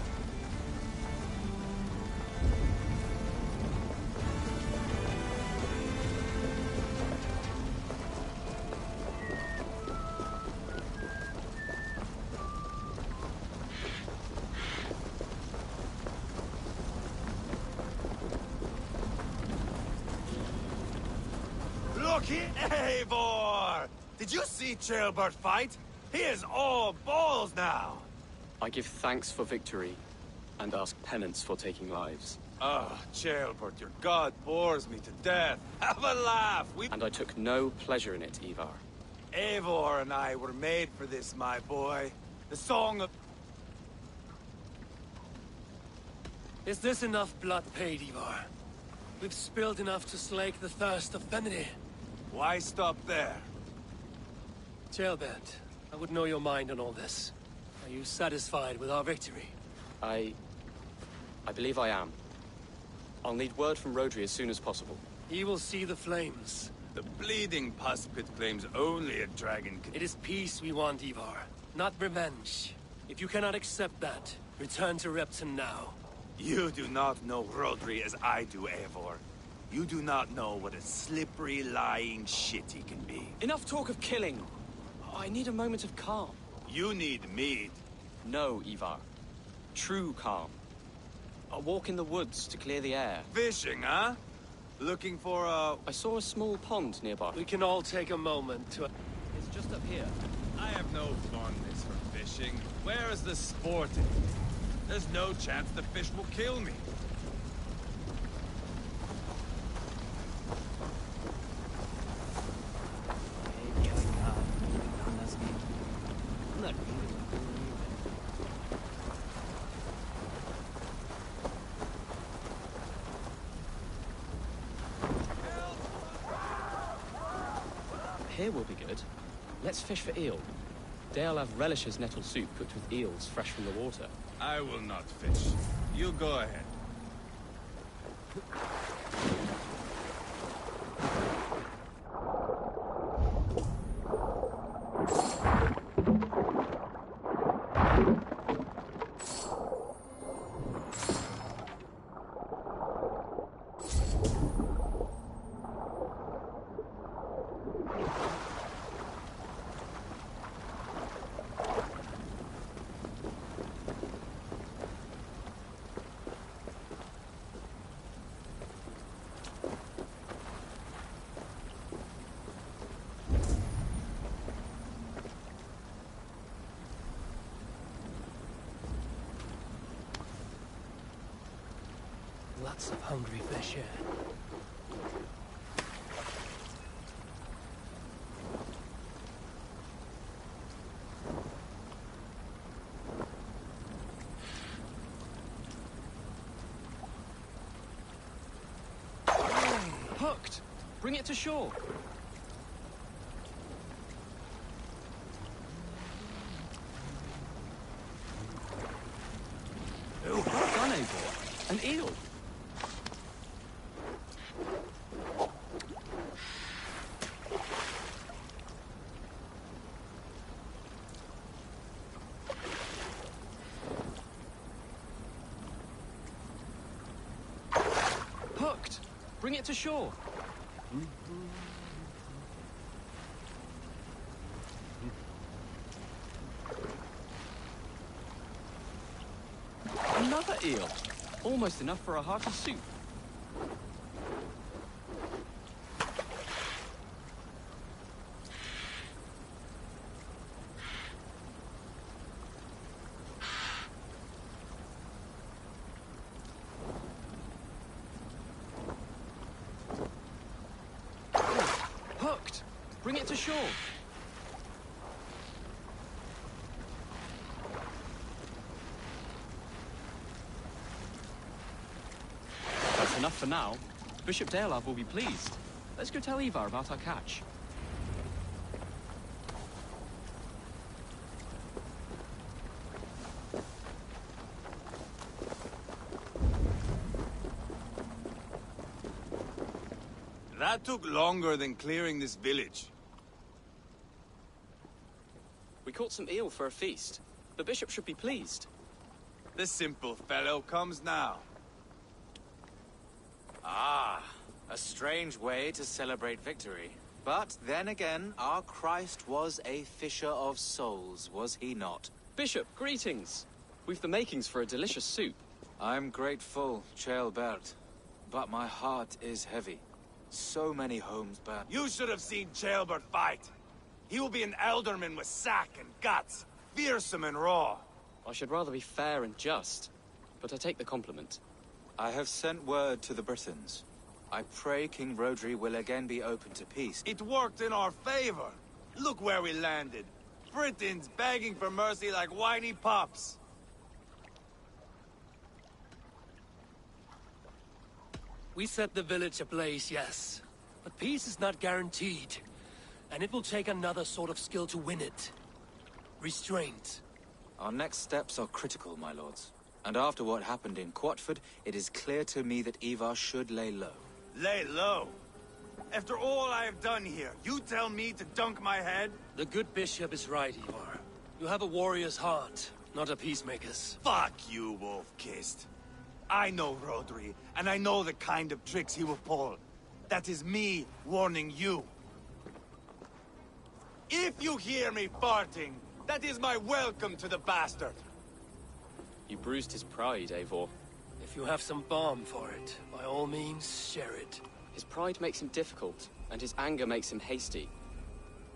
Look here, Eivor! Did you see Jailbert fight? He is all balls now! I give thanks for victory, and ask penance for taking lives. Ah, Jailbert, your god bores me to death. Have a laugh! And I took no pleasure in it, Ivar. Eivor and I were made for this, my boy. The song of... Is this enough blood paid, Ivar? We've spilled enough to slake the thirst of Fenrir. Why stop there? Jailbert, I would know your mind on all this. Are you satisfied with our victory? I believe I am. I'll need word from Rodri as soon as possible. He will see the flames. The bleeding pus pit claims only a dragon can... It is peace we want, Ivar, not revenge. If you cannot accept that, return to Repton now. You do not know Rodri as I do, Eivor. You do not know what a slippery, lying shit he can be. Enough talk of killing. I need a moment of calm. You need mead. No, Ivar. True calm. A walk in the woods to clear the air. Fishing, huh? Looking for a... I saw a small pond nearby. We can all take a moment to... It's just up here. I have no fondness for fishing. Where is the sport in it? There's no chance the fish will kill me. Here will be good. Let's fish for eel. Dale relishes nettle soup cooked with eels fresh from the water. I will not fish. You go ahead. lots of hungry fish here. Hooked! Bring it to shore! Oh, well done, Eivor. An eel! Hooked! Bring it to shore! Another eel! Almost enough for a hearty soup. Hooked! Bring it to shore! That's enough for now. Bishop Deolav will be pleased. Let's go tell Ivar about our catch. That took longer than clearing this village. We caught some eel for a feast. The bishop should be pleased. The simple fellow comes now. Ah, a strange way to celebrate victory. But then again, our Christ was a fisher of souls, was he not? Bishop, greetings! We've the makings for a delicious soup. I'm grateful, Ceolbert, but my heart is heavy. So many homes burned. You should have seen Ceolbert fight. He will be an alderman with sack and guts, fearsome and raw. I should rather be fair and just, but I take the compliment. I have sent word to the Britons. I pray King Rodri will again be open to peace. It worked in our favor. Look where we landed. Britons begging for mercy like whiny pups. We set the village ablaze, yes. But peace is not guaranteed. And it will take another sort of skill to win it. Restraint. Our next steps are critical, my lords. And after what happened in Quatford, it is clear to me that Ivar should lay low. Lay low? After all I have done here, you tell me to dunk my head? The good bishop is right, Ivar. You have a warrior's heart, not a peacemaker's. Fuck you, Wolf-Kissed. I know Rodri, and I know the kind of tricks he will pull. That is me warning you. If you hear me farting, that is my welcome to the bastard. You bruised his pride, Eivor. If you have some balm for it, by all means, share it. His pride makes him difficult, and his anger makes him hasty.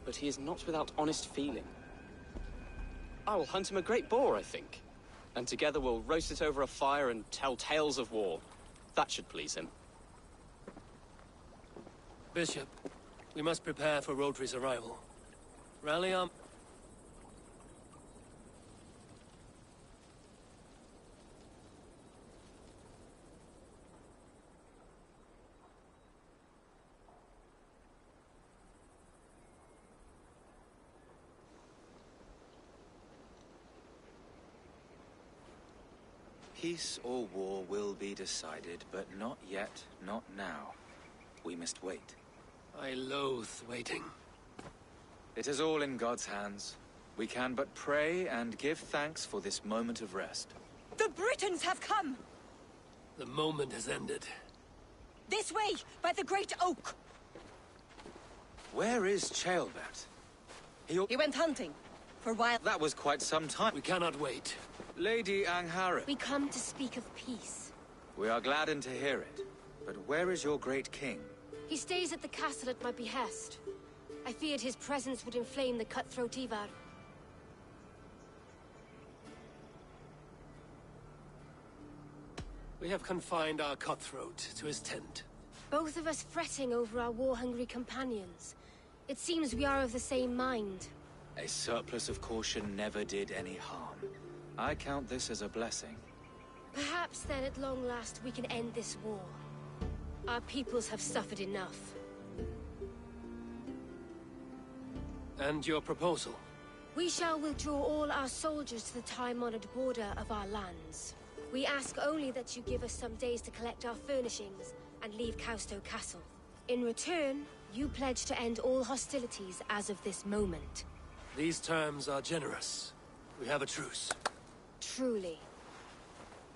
But he is not without honest feeling. I will hunt him a great boar, I think. And together we'll roast it over a fire and tell tales of war. That should please him. Bishop, we must prepare for Rodri's arrival. Rally on. Peace or war will be decided, but not yet, not now. We must wait. I loathe waiting. It is all in God's hands. We can but pray and give thanks for this moment of rest. The Britons have come! The moment has ended. This way, by the Great Oak! Where is Ceolbert? He went hunting. For a while. That was quite some time. We cannot wait. Lady Angharad. We come to speak of peace. We are gladdened to hear it. But where is your great king? He stays at the castle at my behest. I feared his presence would inflame the cutthroat Ivar. We We have confined our cutthroat to his tent. Both of us fretting over our war-hungry companions. It seems we are of the same mind. A surplus of caution never did any harm. I count this as a blessing. Perhaps then at long last we can end this war. Our peoples have suffered enough. And your proposal? We shall withdraw all our soldiers to the time-honored border of our lands. We ask only that you give us some days to collect our furnishings and leave Causto Castle. In return, you pledge to end all hostilities as of this moment. These terms are generous. We have a truce. Truly.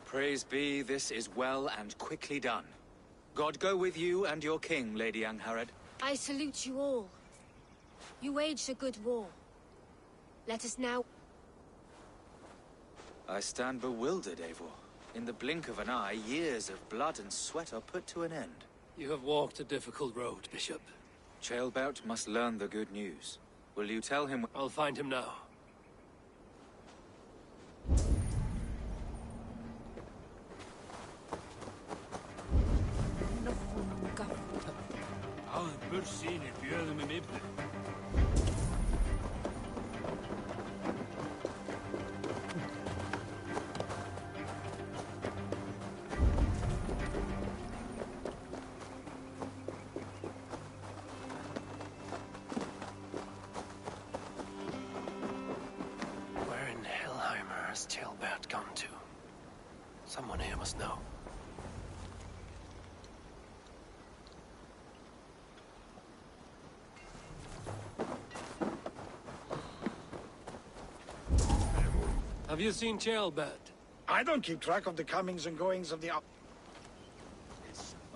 Praise be, this is well and quickly done. God go with you and your king, Lady Angharad. I salute you all. You waged a good war. Let us now... I stand bewildered, Eivor. In the blink of an eye, years of blood and sweat are put to an end. You have walked a difficult road, Bishop. Ceolbert must learn the good news. Will you tell him... I'll find him now. Where in Hellheimer has Ceolbert gone to? Someone here must know. Have you seen Ceolbert? I don't keep track of the comings and goings of the...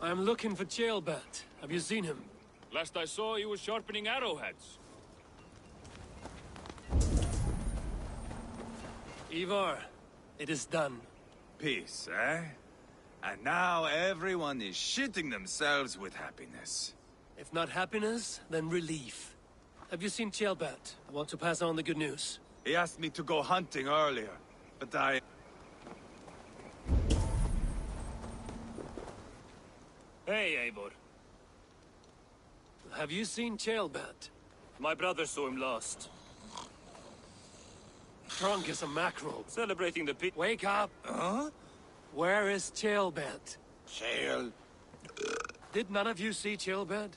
I'm looking for Ceolbert. Have you seen him? Last I saw, he was sharpening arrowheads. Ivar, it is done. Peace, eh? And now everyone is shitting themselves with happiness. If not happiness, then relief. Have you seen Ceolbert? I want to pass on the good news. He asked me to go hunting earlier, but I... Hey, Eivor. Have you seen Ceolbert? My brother saw him last. Drunk as a mackerel. Celebrating the pit. Wake up! Huh? Where is Ceolbert? Ceol... Did none of you see Ceolbert?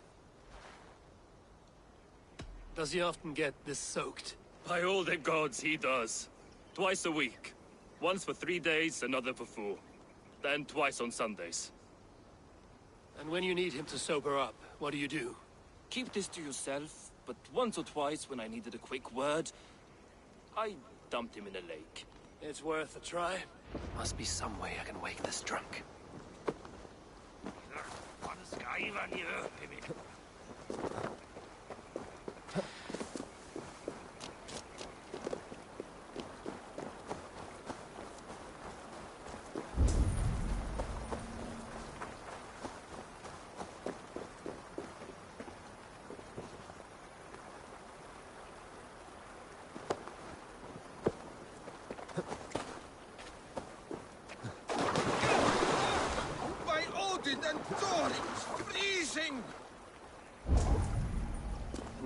Does he often get this soaked? By all the gods, he does. Twice a week. Once for 3 days, another for 4. Then twice on Sundays. And when you need him to sober up, what do? Keep this to yourself, but once or twice when I needed a quick word, I dumped him in a lake. It's worth a try. Must be some way I can wake this drunk.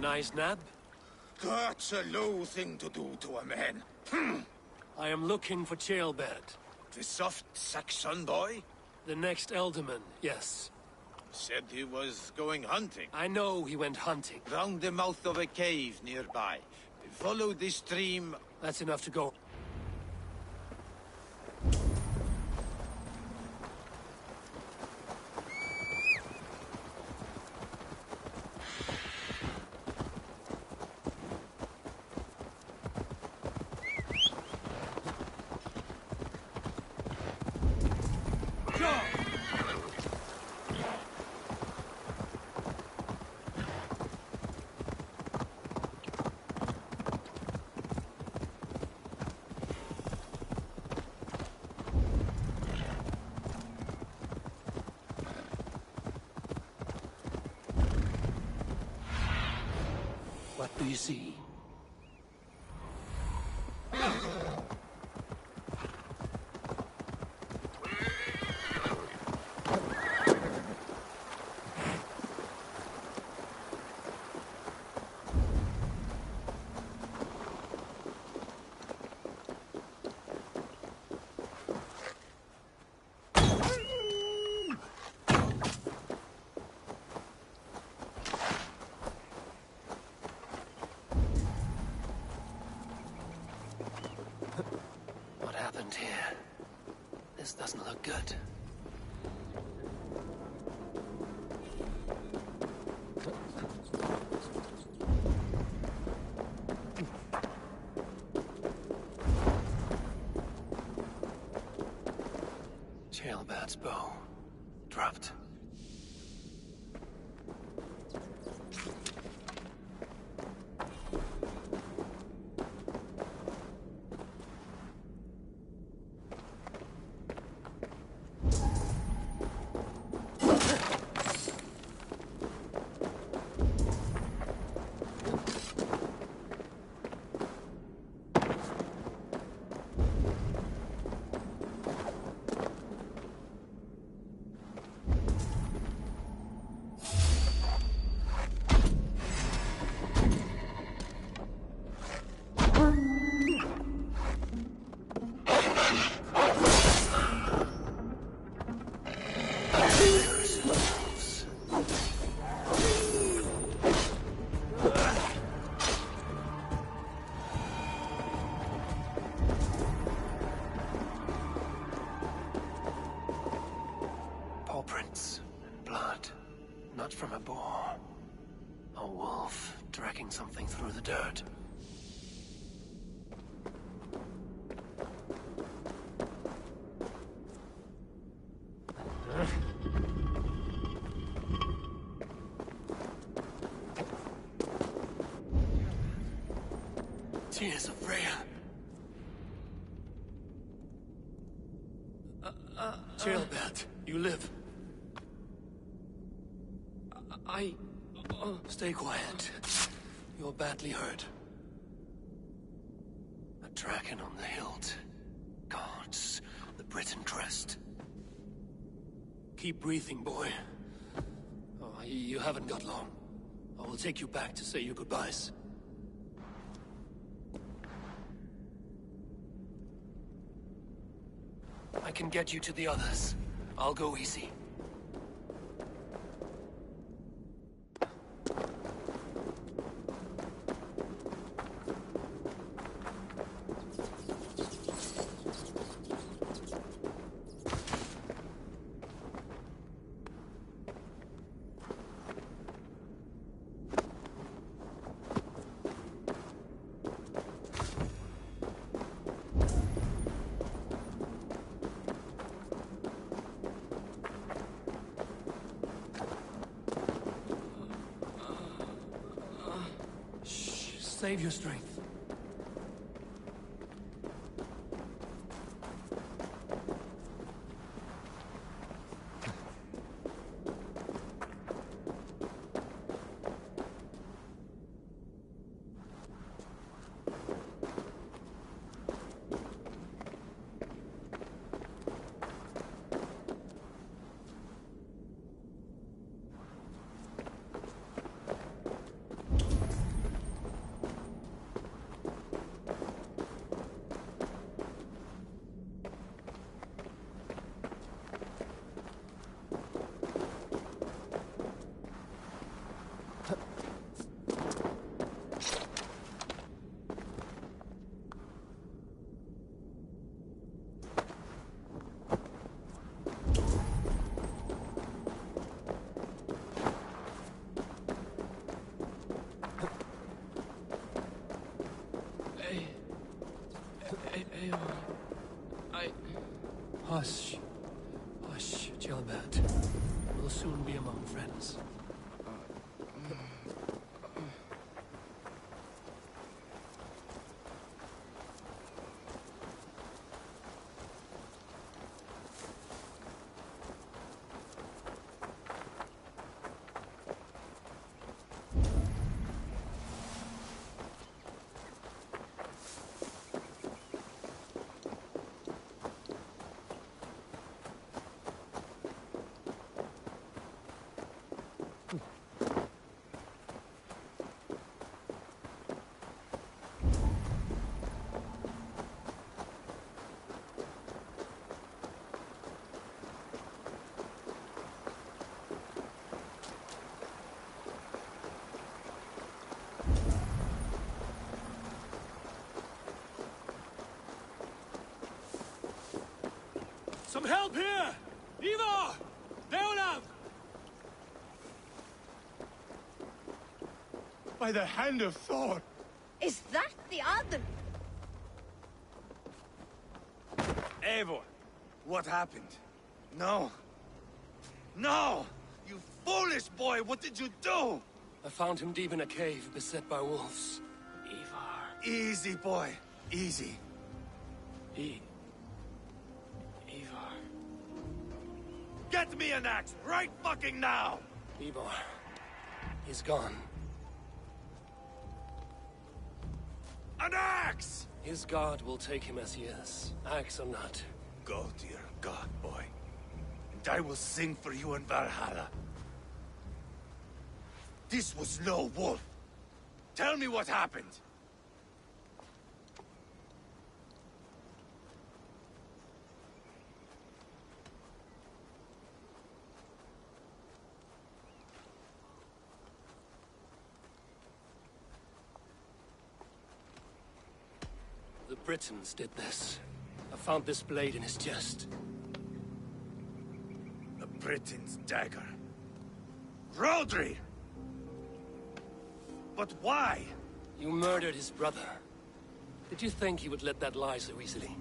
Nice nab? That's a low thing to do to a man. I am looking for Ceolbert. The soft Saxon boy? The next Elderman, yes. Said he was going hunting. I know he went hunting. Round the mouth of a cave nearby. Follow the stream. That's enough to go. What do you see? around here. This doesn't look good. Jailbird's bow. Dropped. Paw prints and blood. Not from a boar. A wolf dragging something through the dirt. Tears of Freya. Jailbird, you live. Stay quiet. You're badly hurt. A dragon on the hilt. Guards the Britain crest. Keep breathing, boy. Oh, you haven't got long. I will take you back to say your goodbyes. I can get you to the others. I'll go easy. Save your strength. Hush. Hush, Jailbird. We'll soon be among friends. Some help here! Ivar! Deolav! By the hand of Thor! Is that the other? Eivor, what happened? No. No! You foolish boy, what did you do? I found him deep in a cave, beset by wolves. Ivar. Easy, boy. Easy. Ivar. Get me an axe, right fucking now! Ivar. He's gone. An axe! His god will take him as he is, axe or not. Go to your god, boy. And I will sing for you in Valhalla. This was no wolf. Tell me what happened. The Britons did this. I found this blade in his chest. The Briton's dagger. Rodri! But why? You murdered his brother. Did you think he would let that lie so easily?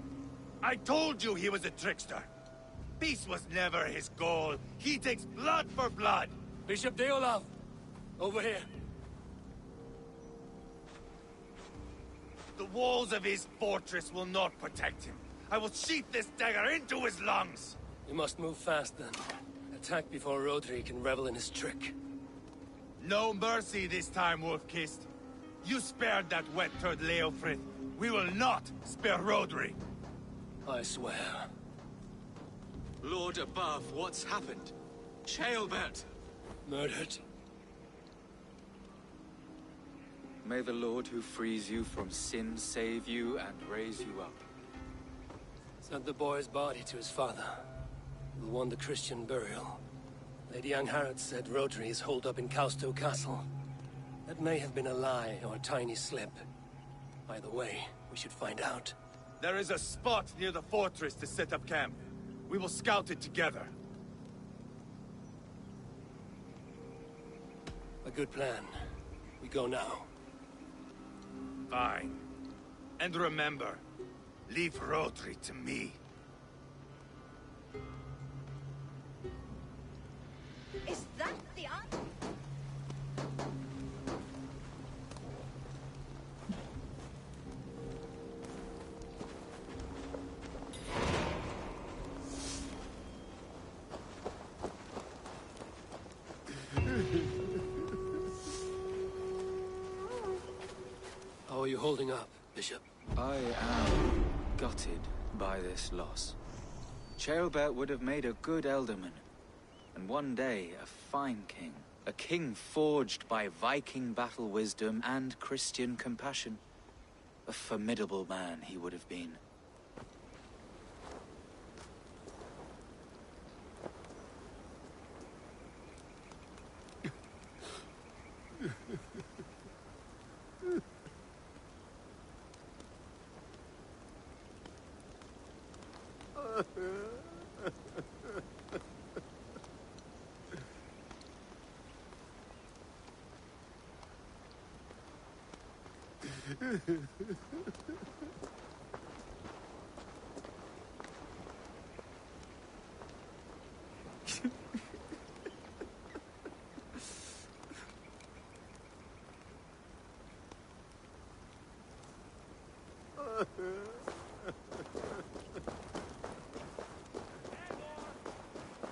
I told you he was a trickster. Peace was never his goal. He takes blood for blood. Bishop Deolav! Over here. The walls of his fortress will not protect him. I will sheath this dagger into his lungs. We must move fast then. Attack before Rodri can revel in his trick. No mercy this time, Wolf-Kissed. You spared that wet turd Leofrith. We will not spare Rodri. I swear. Lord above, what's happened? Ceolbert! Murdered. May the Lord who frees you from sin save you and raise you up. Sent the boy's body to his father. Who won the Christian burial. Lady Angharad said Rodri is holed up in Kausto Castle. That may have been a lie or a tiny slip. Either way, we should find out. There is a spot near the fortress to set up camp. We will scout it together. A good plan. We go now. Fine. And remember, leave Rodri to me. Is that the other? How are you holding up, Bishop? I am gutted by this loss. Ceolbert would have made a good ealdorman. And one day, a fine king. A king forged by Viking battle wisdom and Christian compassion. A formidable man he would have been.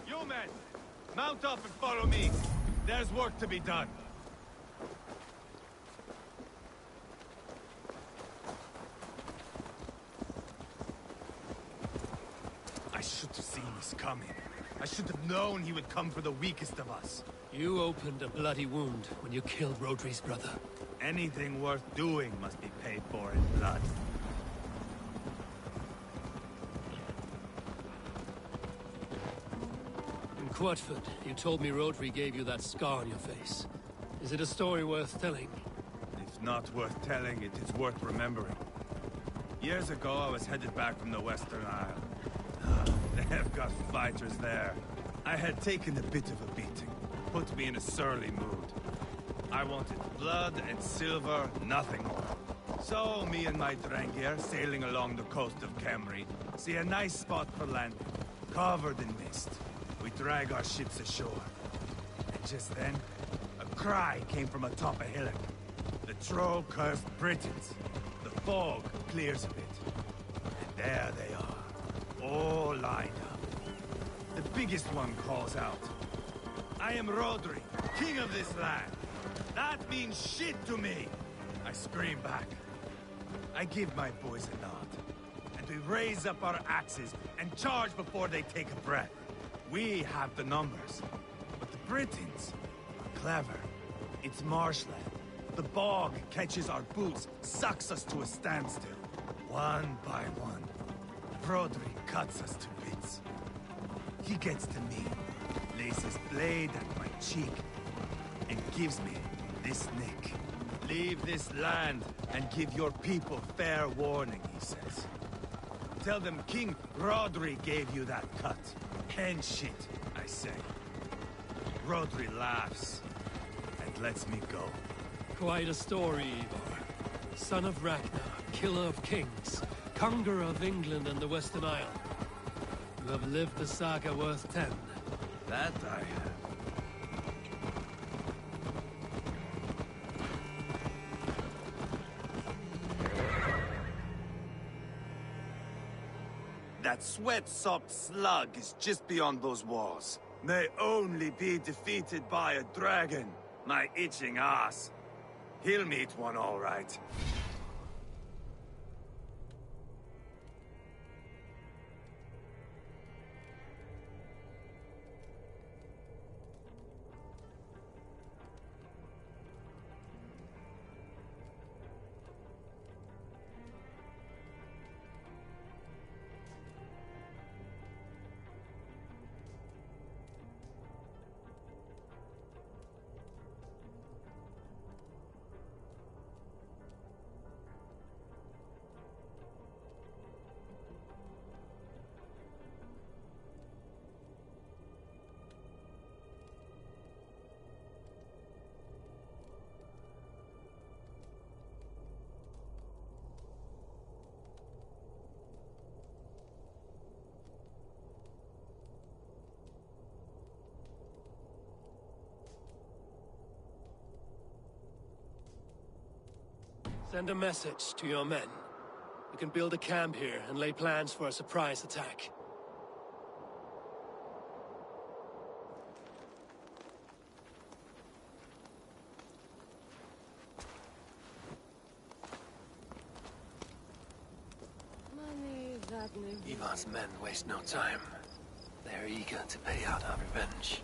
You men, mount up and follow me. There's work to be done. I should have seen this coming. I should have known he would come for the weakest of us. You opened a bloody wound when you killed Rodri's brother. Anything worth doing must be paid for in blood. In Quatford, you told me Rodri gave you that scar on your face. Is it a story worth telling? If not worth telling, it is worth remembering. Years ago, I was headed back from the Western Isle. They've got fighters there. I had taken a bit of a beating. Put me in a surly mood. I wanted blood and silver, nothing more. So, me and my Drengir, sailing along the coast of Kemri, see a nice spot for landing, covered in mist. We drag our ships ashore. And just then, a cry came from atop a hillock. The troll-cursed Britons. The fog clears a bit. And there they are, all lined up. The biggest one calls out, "I am Rodri, king of this land. That means shit to me!" I scream back. I give my boys a nod. And we raise up our axes and charge before they take a breath. We have the numbers. But the Britons are clever. It's marshland. The bog catches our boots, sucks us to a standstill. One by one, Rodri cuts us to bits. He gets to me, lays his blade at my cheek, and gives me this nick. "Leave this land and give your people fair warning," he says. "Tell them King Rodri gave you that cut. Hen shit," I say. Rodri laughs and lets me go. Quite a story, Ivar. Son of Ragnar, killer of kings, conqueror of England and the Western Isle. You have lived a saga worth 10. That I have. That sweat-soaked slug is just beyond those walls. May only be defeated by a dragon, my itching ass. He'll meet one all right. Send a message to your men. We can build a camp here and lay plans for a surprise attack. Ivar's men waste no time. They're eager to pay out our revenge.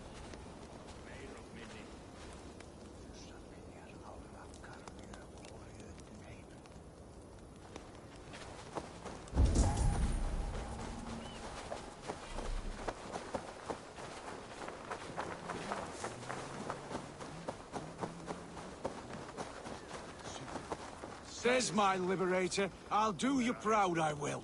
Says my liberator, I'll do you proud, I will.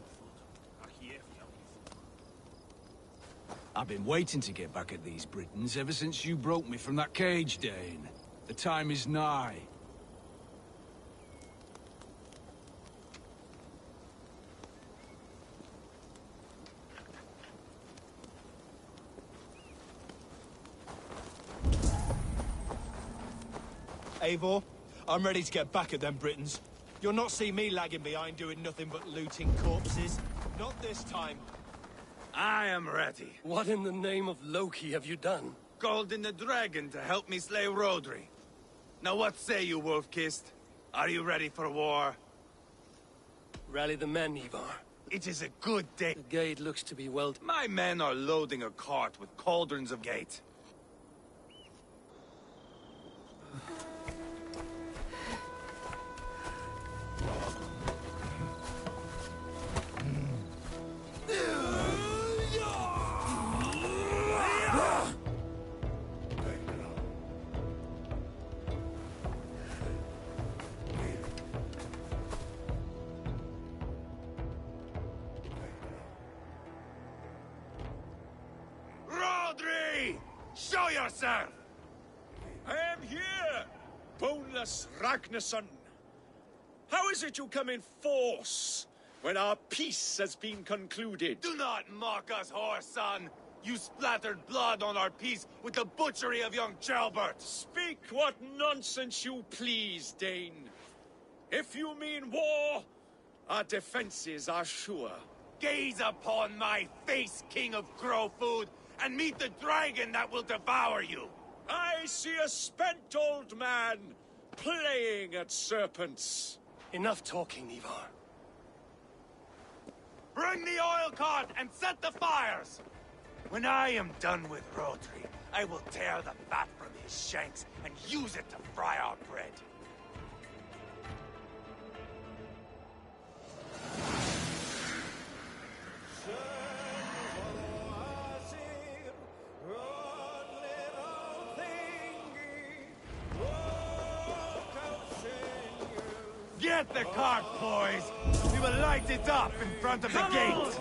I've been waiting to get back at these Britons ever since you broke me from that cage, Dane. The time is nigh. Eivor, I'm ready to get back at them Britons. You'll not see me lagging behind doing nothing but looting corpses. Not this time. I am ready. What in the name of Loki have you done? Called in the dragon to help me slay Rodri. Now what say you, Wolf-Kissed? Are you ready for war? Rally the men, Ivar. It is a good day. The gate looks to be well... My men are loading a cart with cauldrons of gate. Show yourself! I am here, boneless Ragnarsson. How is it you come in force when our peace has been concluded? Do not mock us, whore son! You splattered blood on our peace with the butchery of young Chalbert! Speak what nonsense you please, Dane. If you mean war, our defenses are sure. Gaze upon my face, King of Crow Food, and meet the dragon that will devour you! I see a spent old man playing at serpents. Enough talking, Ivar. Bring the oil cart and set the fires! When I am done with Rodri, I will tear the fat from his shanks and use it to fry our bread. Get the cart, boys! We will light it up in front of the gate!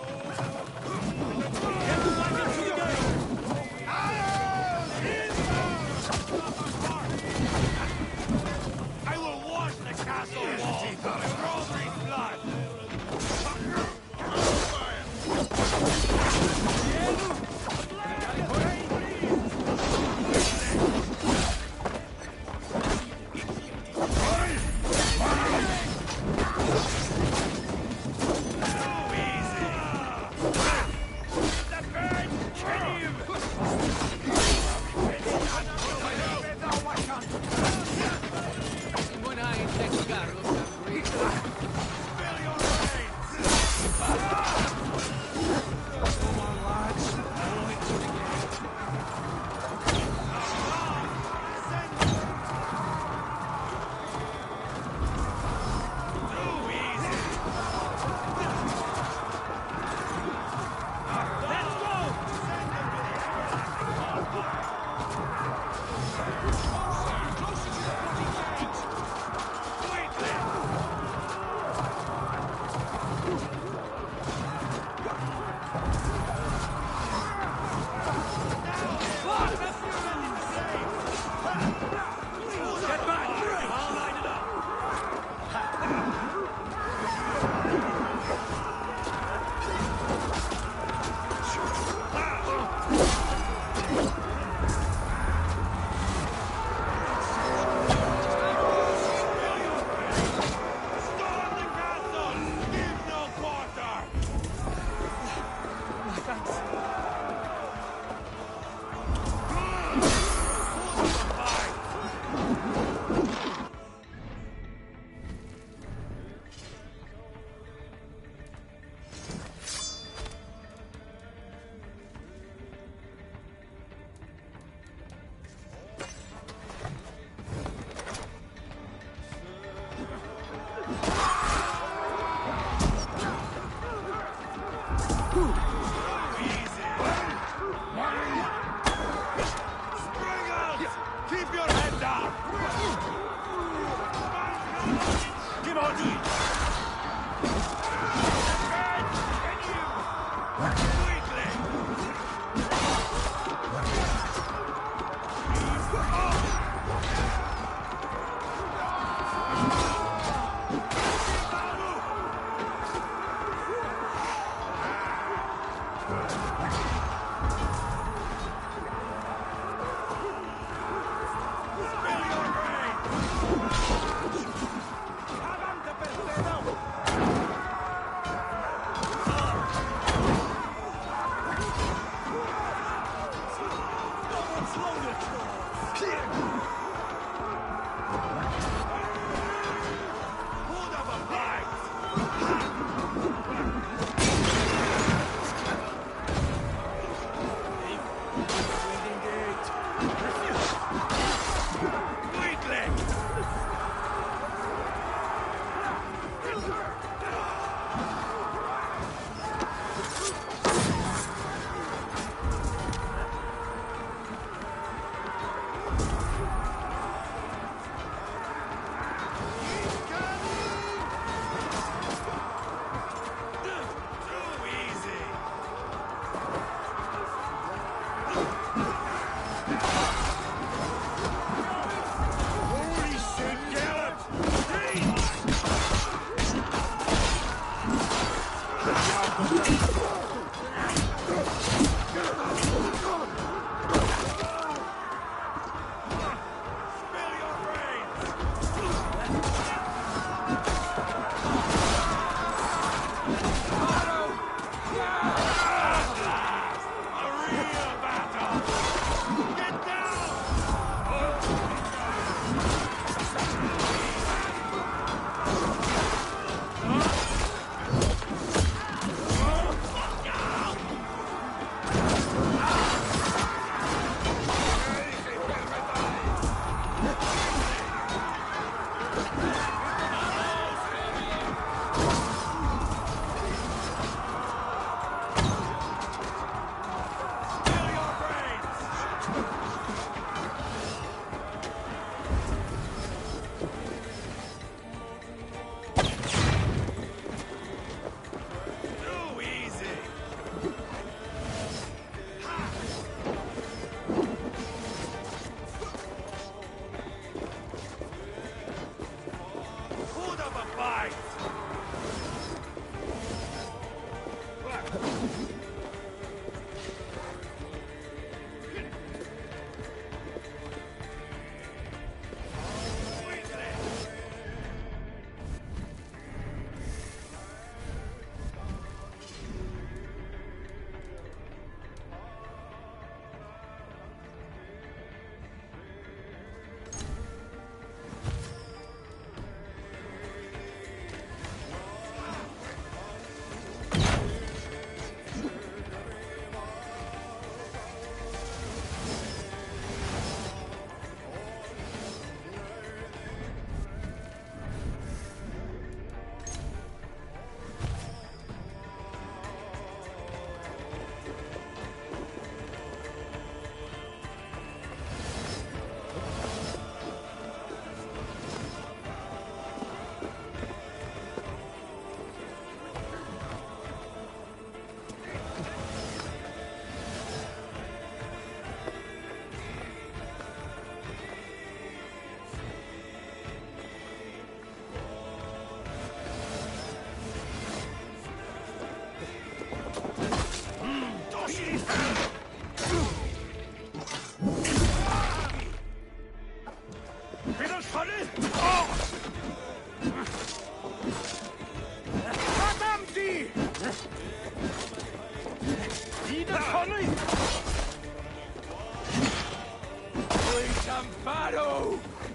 I will wash the castle wall with Rodri's blood!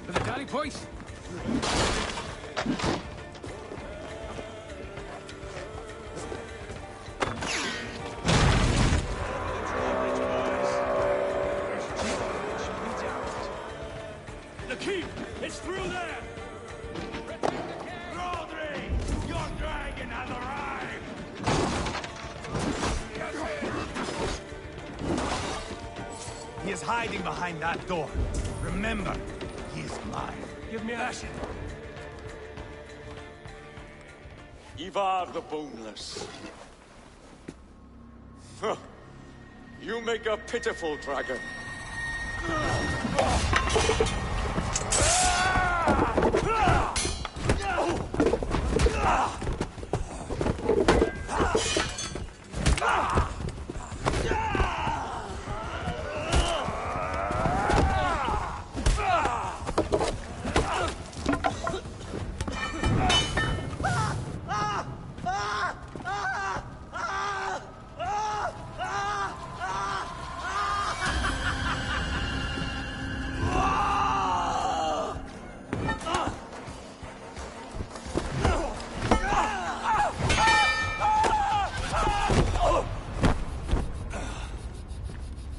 For the daily point. The keep! It's through there! Rodri! Your dragon has arrived! He is hiding behind that door. Remember, he is mine. Give me Ashen. Ivar the Boneless. Huh. You make a pitiful dragon.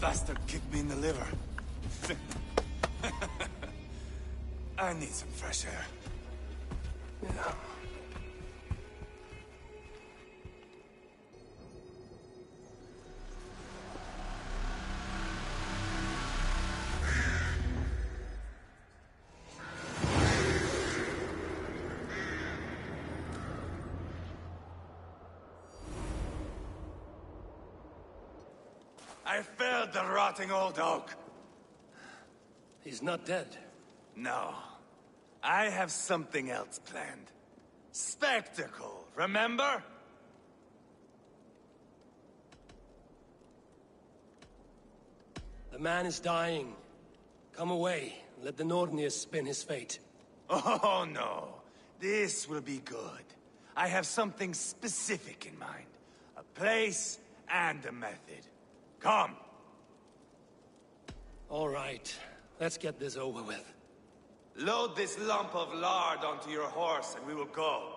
Bastard kicked me in the liver. I need some fresh air. Yeah. I felled the rotting old oak. He's not dead. No. I have something else planned. Spectacle, remember? The man is dying. Come away. Let the Nordnir spin his fate. Oh, no. This will be good. I have something specific in mind. A place and a method. Come. All right. Let's get this over with. Load this lump of lard onto your horse and we will go.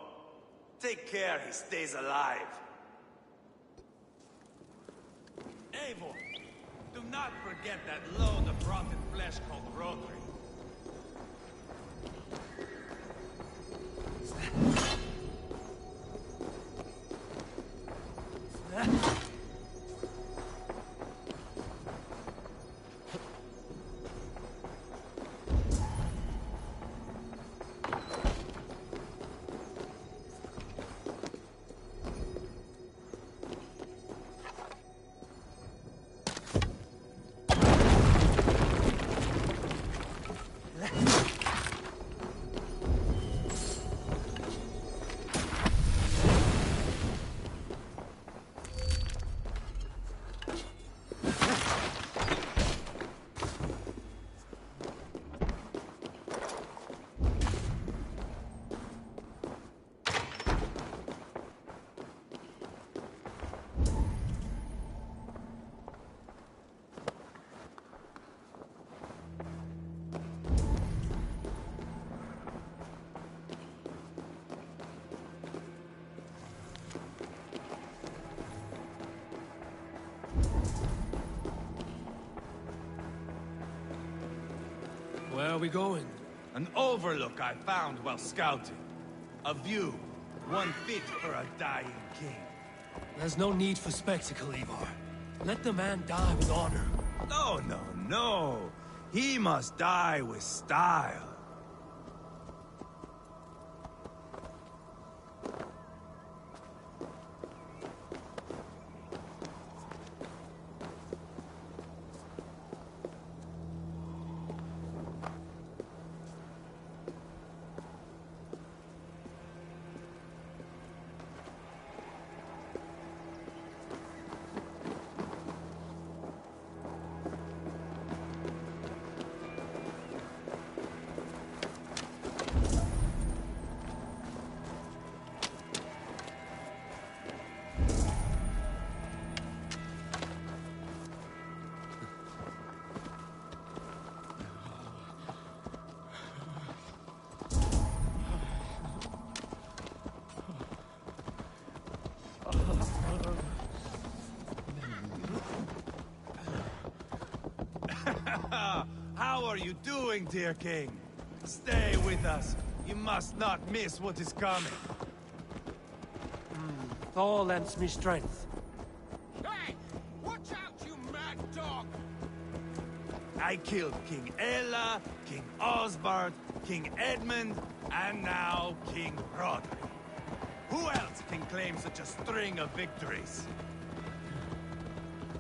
Take care he stays alive. Eivor, do not forget that load of rotten flesh called Rodri. Where are we going? An overlook I found while scouting. A view, one fit for a dying king. There's no need for spectacle, Eivor. Let the man die with honor. No, no, no. He must die with style. How are you doing, dear king? Stay with us. You must not miss what is coming. Thor lends me strength. Hey! Watch out, you mad dog! I killed King Ella, King Osbert, King Edmund, and now King Rodri. Who else can claim such a string of victories?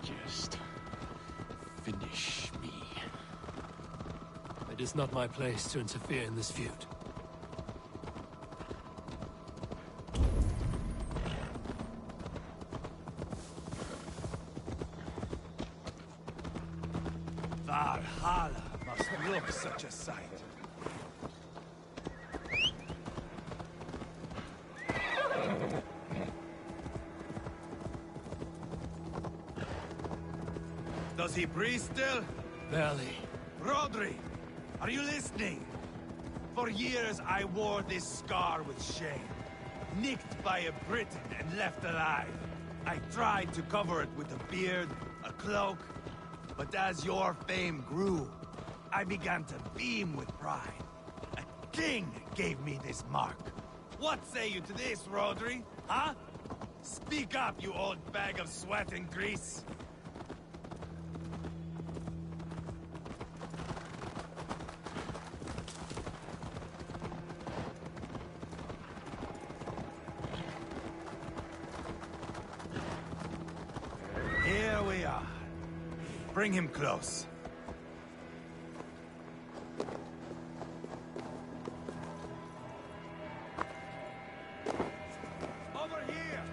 Just finish me. It is not my place to interfere in this feud. Valhalla must look such a sight. Does he breathe still? Barely. Rodri, are you listening? For years I wore this scar with shame. Nicked by a Briton and left alive. I tried to cover it with a beard, a cloak, but as your fame grew, I began to beam with pride. A king gave me this mark. What say you to this, Rodri? Huh? Speak up, you old bag of sweat and grease. Here we are. Bring him close. Over here!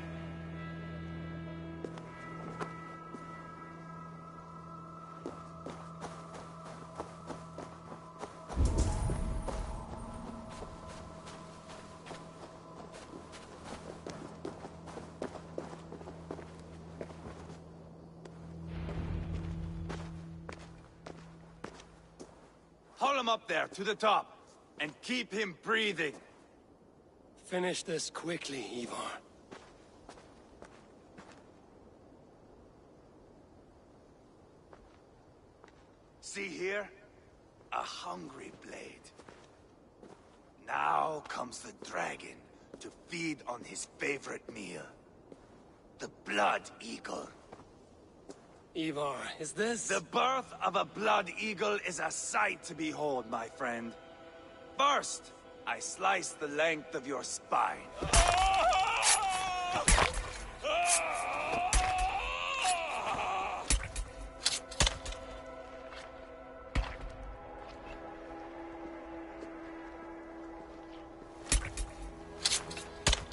Haul him up there, to the top, and keep him breathing. Finish this quickly, Ivar. See here? A hungry blade. Now comes the dragon to feed on his favorite meal. The blood eagle. Ivar, is this? The birth of a blood eagle is a sight to behold, my friend. First, I slice the length of your spine.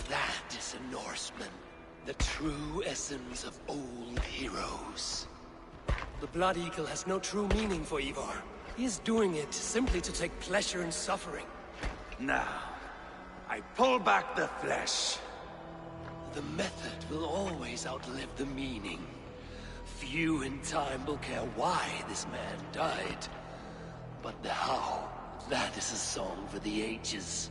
That is a Norseman. The true essence of old heroes. The Blood Eagle has no true meaning for Ivar. He is doing it simply to take pleasure in suffering. Now, I pull back the flesh. The method will always outlive the meaning. Few in time will care why this man died. But the how, that is a song for the ages.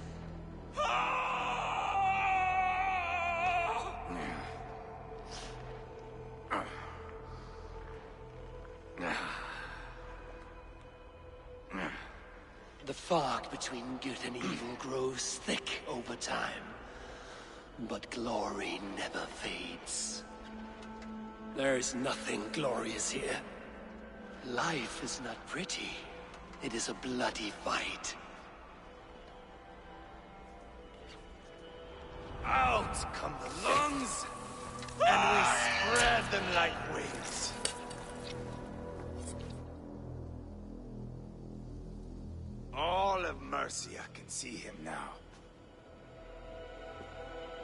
The fog between good and evil grows thick over time. But glory never fades. There is nothing glorious here. Life is not pretty. It is a bloody fight. Out come the lungs, and we spread them like wings. All of Mercia can see him now.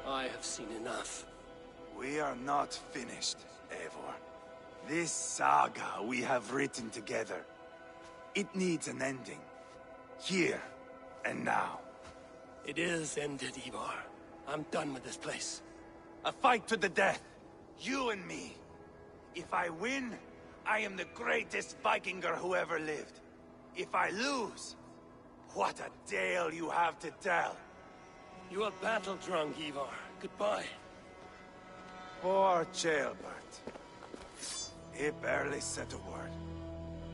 I have seen enough. We are not finished, Eivor. This saga we have written together, it needs an ending. Here and now. It is ended, Ivar. I'm done with this place. A fight to the death. You and me. If I win, I am the greatest Vikinger who ever lived. If I lose, what a tale you have to tell. You are battle-drunk, Ivar. Goodbye. Poor Ceolbert. He barely said a word.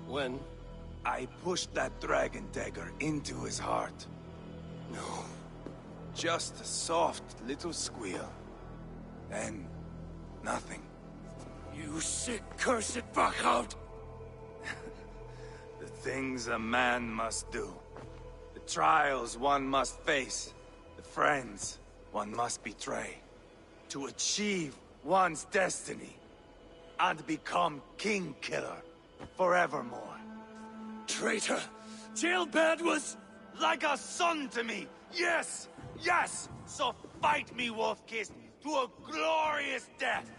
When? I pushed that dragon dagger into his heart. No. Just a soft little squeal. Then, nothing. You sick, cursed fuck-out! The things a man must do. The trials one must face. The friends one must betray. To achieve one's destiny. And become king-killer forevermore. Traitor! Ceolbert was... like a son to me! Yes! Yes! So fight me, Wolf-Kissed, to a glorious death!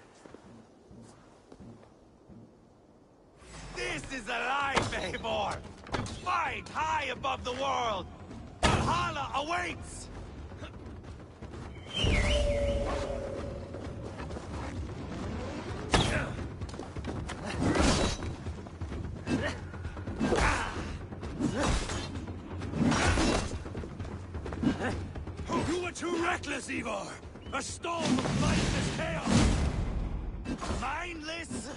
This is a life, Eivor! To fight high above the world! Valhalla awaits! You were too reckless, Ivar! A storm of mindless chaos! Mindless?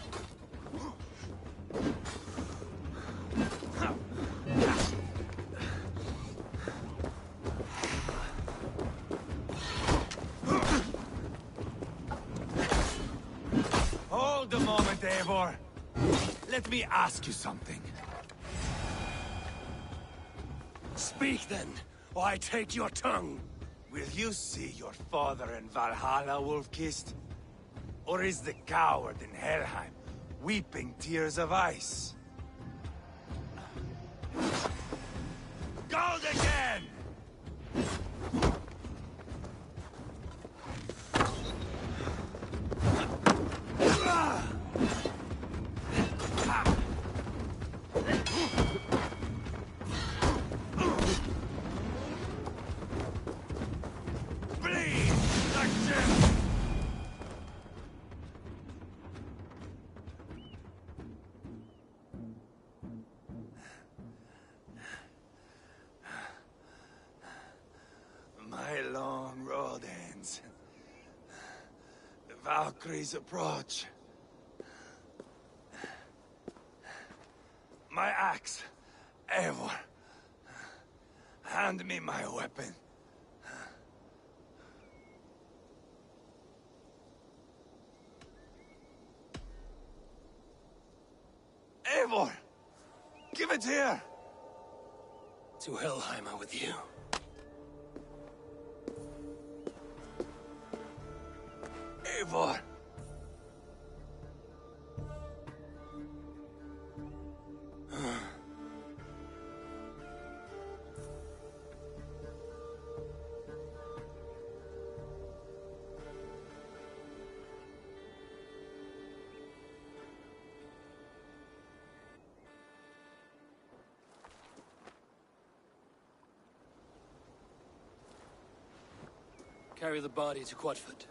Hold a moment, Eivor. Let me ask you something. Speak then, or I take your tongue. Will you see your father in Valhalla, Wolf-Kissed? Or is the coward in Helheim weeping tears of ice? Gold again! Valkyries approach. My axe, Eivor. Hand me my weapon. Eivor! Give it here! To Helheimer with you. Eivor! Carry the body to Quatford.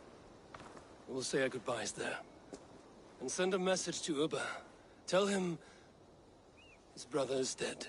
We'll say our goodbyes there. And send a message to Ubba. Tell him his brother is dead.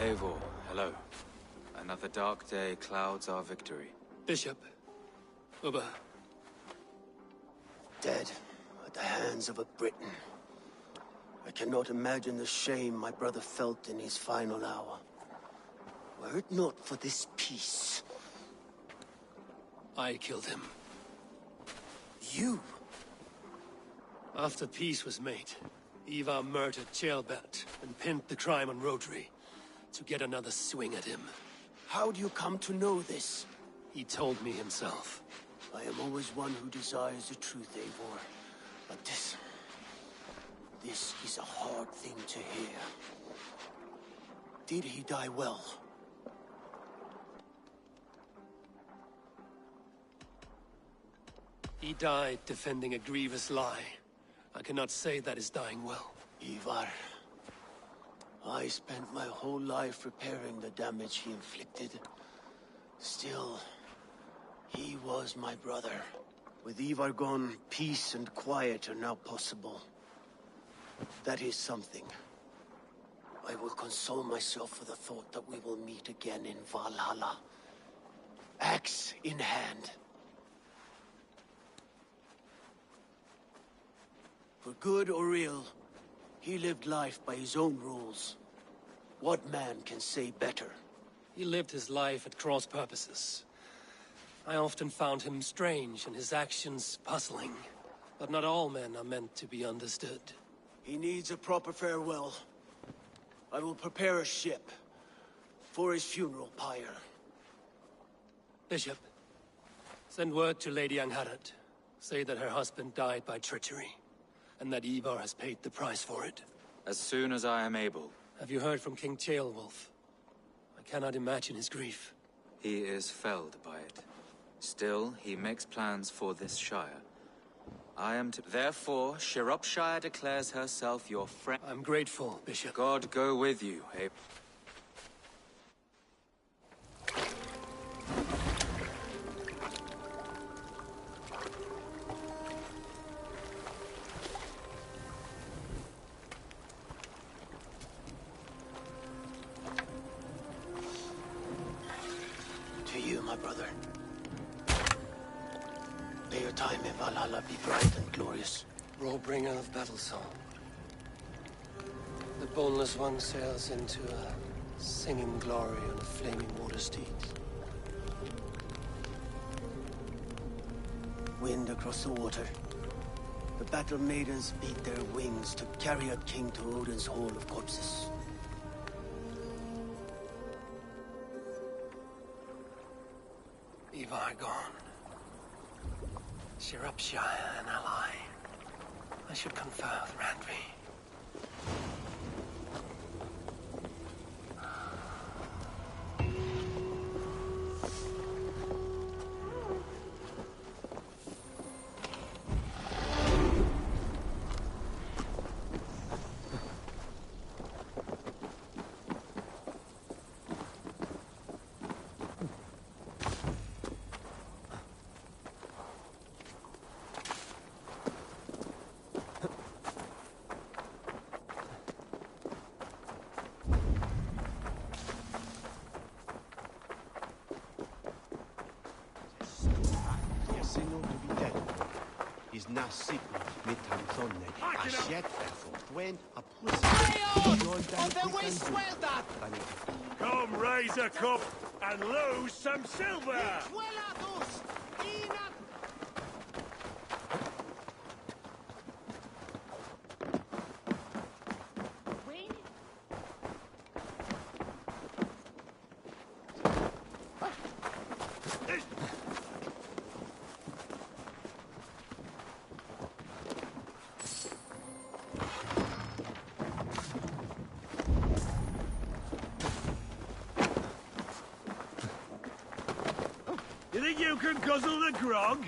Eivor, hello. Another dark day clouds our victory. Bishop. Ubba. Dead at the hands of a Briton. I cannot imagine the shame my brother felt in his final hour. Were it not for this peace... I killed him. You? After peace was made, Ivar murdered Ceolbert and pinned the crime on Rodri to get another swing at him. How do you come to know this? He told me himself. I am always one who desires the truth, Eivor. But this is a hard thing to hear. Did he die well? He died defending a grievous lie. I cannot say that is dying well. Ivar, I spent my whole life repairing the damage he inflicted. Still, he was my brother. With Ivar gone, peace and quiet are now possible. That is something. I will console myself for the thought that we will meet again in Valhalla. Axe in hand. For good or ill, he lived life by his own rules. What man can say better? He lived his life at cross purposes. I often found him strange and his actions puzzling. But not all men are meant to be understood. He needs a proper farewell. I will prepare a ship for his funeral pyre. Bishop, send word to Lady Angharad. Say that her husband died by treachery, and that Ivar has paid the price for it. As soon as I am able. Have you heard from King Ceolwulf? I cannot imagine his grief. He is felled by it. Still, he makes plans for this shire. I am to... Therefore, Shropshire declares herself your friend. I'm grateful, Bishop. God go with you, Abe. To you, my brother. your time in Valhalla be bright and glorious. Roll-bringer of battle song. The boneless one sails into a singing glory on a flaming water steed. Wind across the water. The battle maidens beat their wings to carry a king to Odin's Hall of Corpses. Ivar gone. Shirupshire, an ally. I should confer with Randvi. Na Sigmund mit am Sonne, a shed for when a pussy. Come, raise a cup and lose some silver! You think you can guzzle the grog?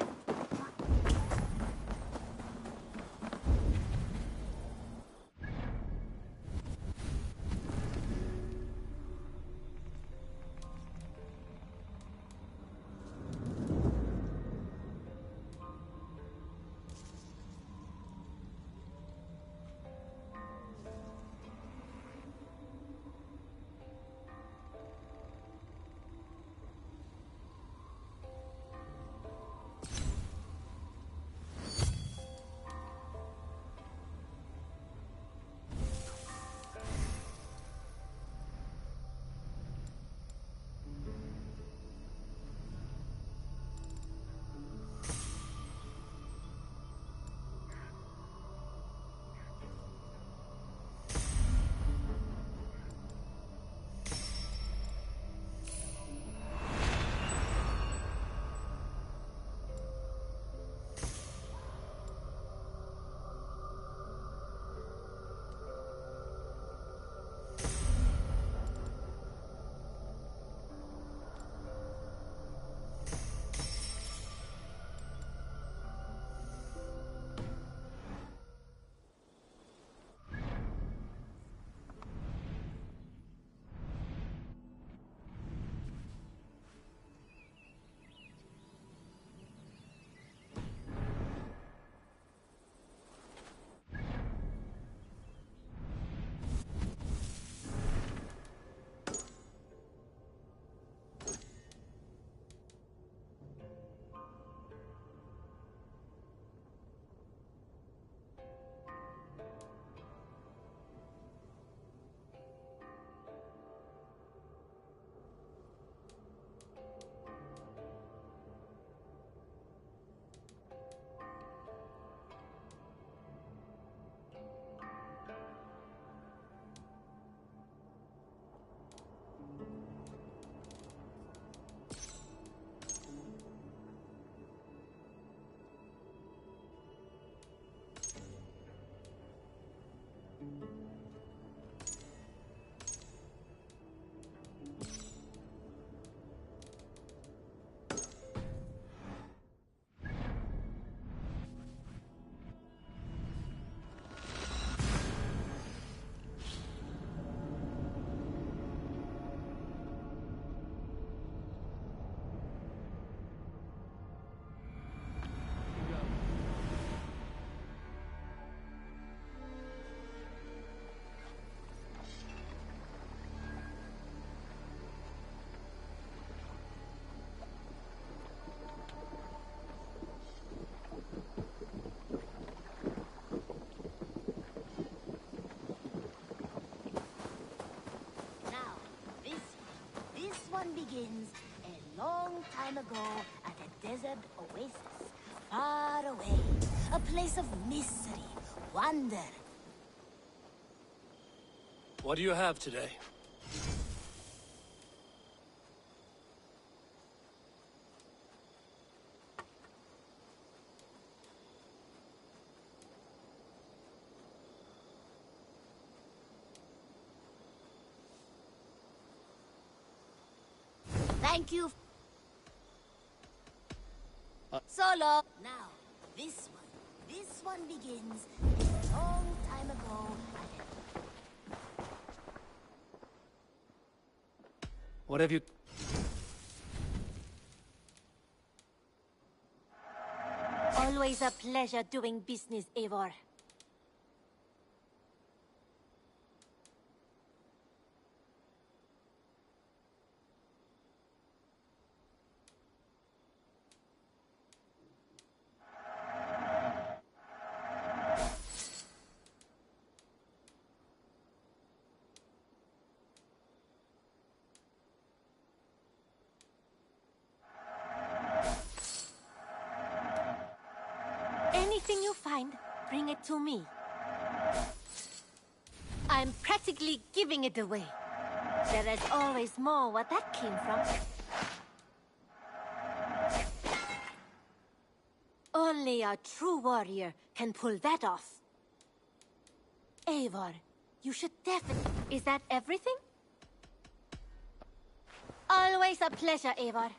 time ago at a desert oasis, far away. A place of mystery, wonder. What do you have today? Thank you. Solo. Now, this one begins a long time ago. What have you... Always a pleasure doing business, Eivor. Anything you find, bring it to me. I'm practically giving it away. There is always more where that came from. Only a true warrior can pull that off. Eivor, you should definitely... Is that everything? Always a pleasure, Eivor.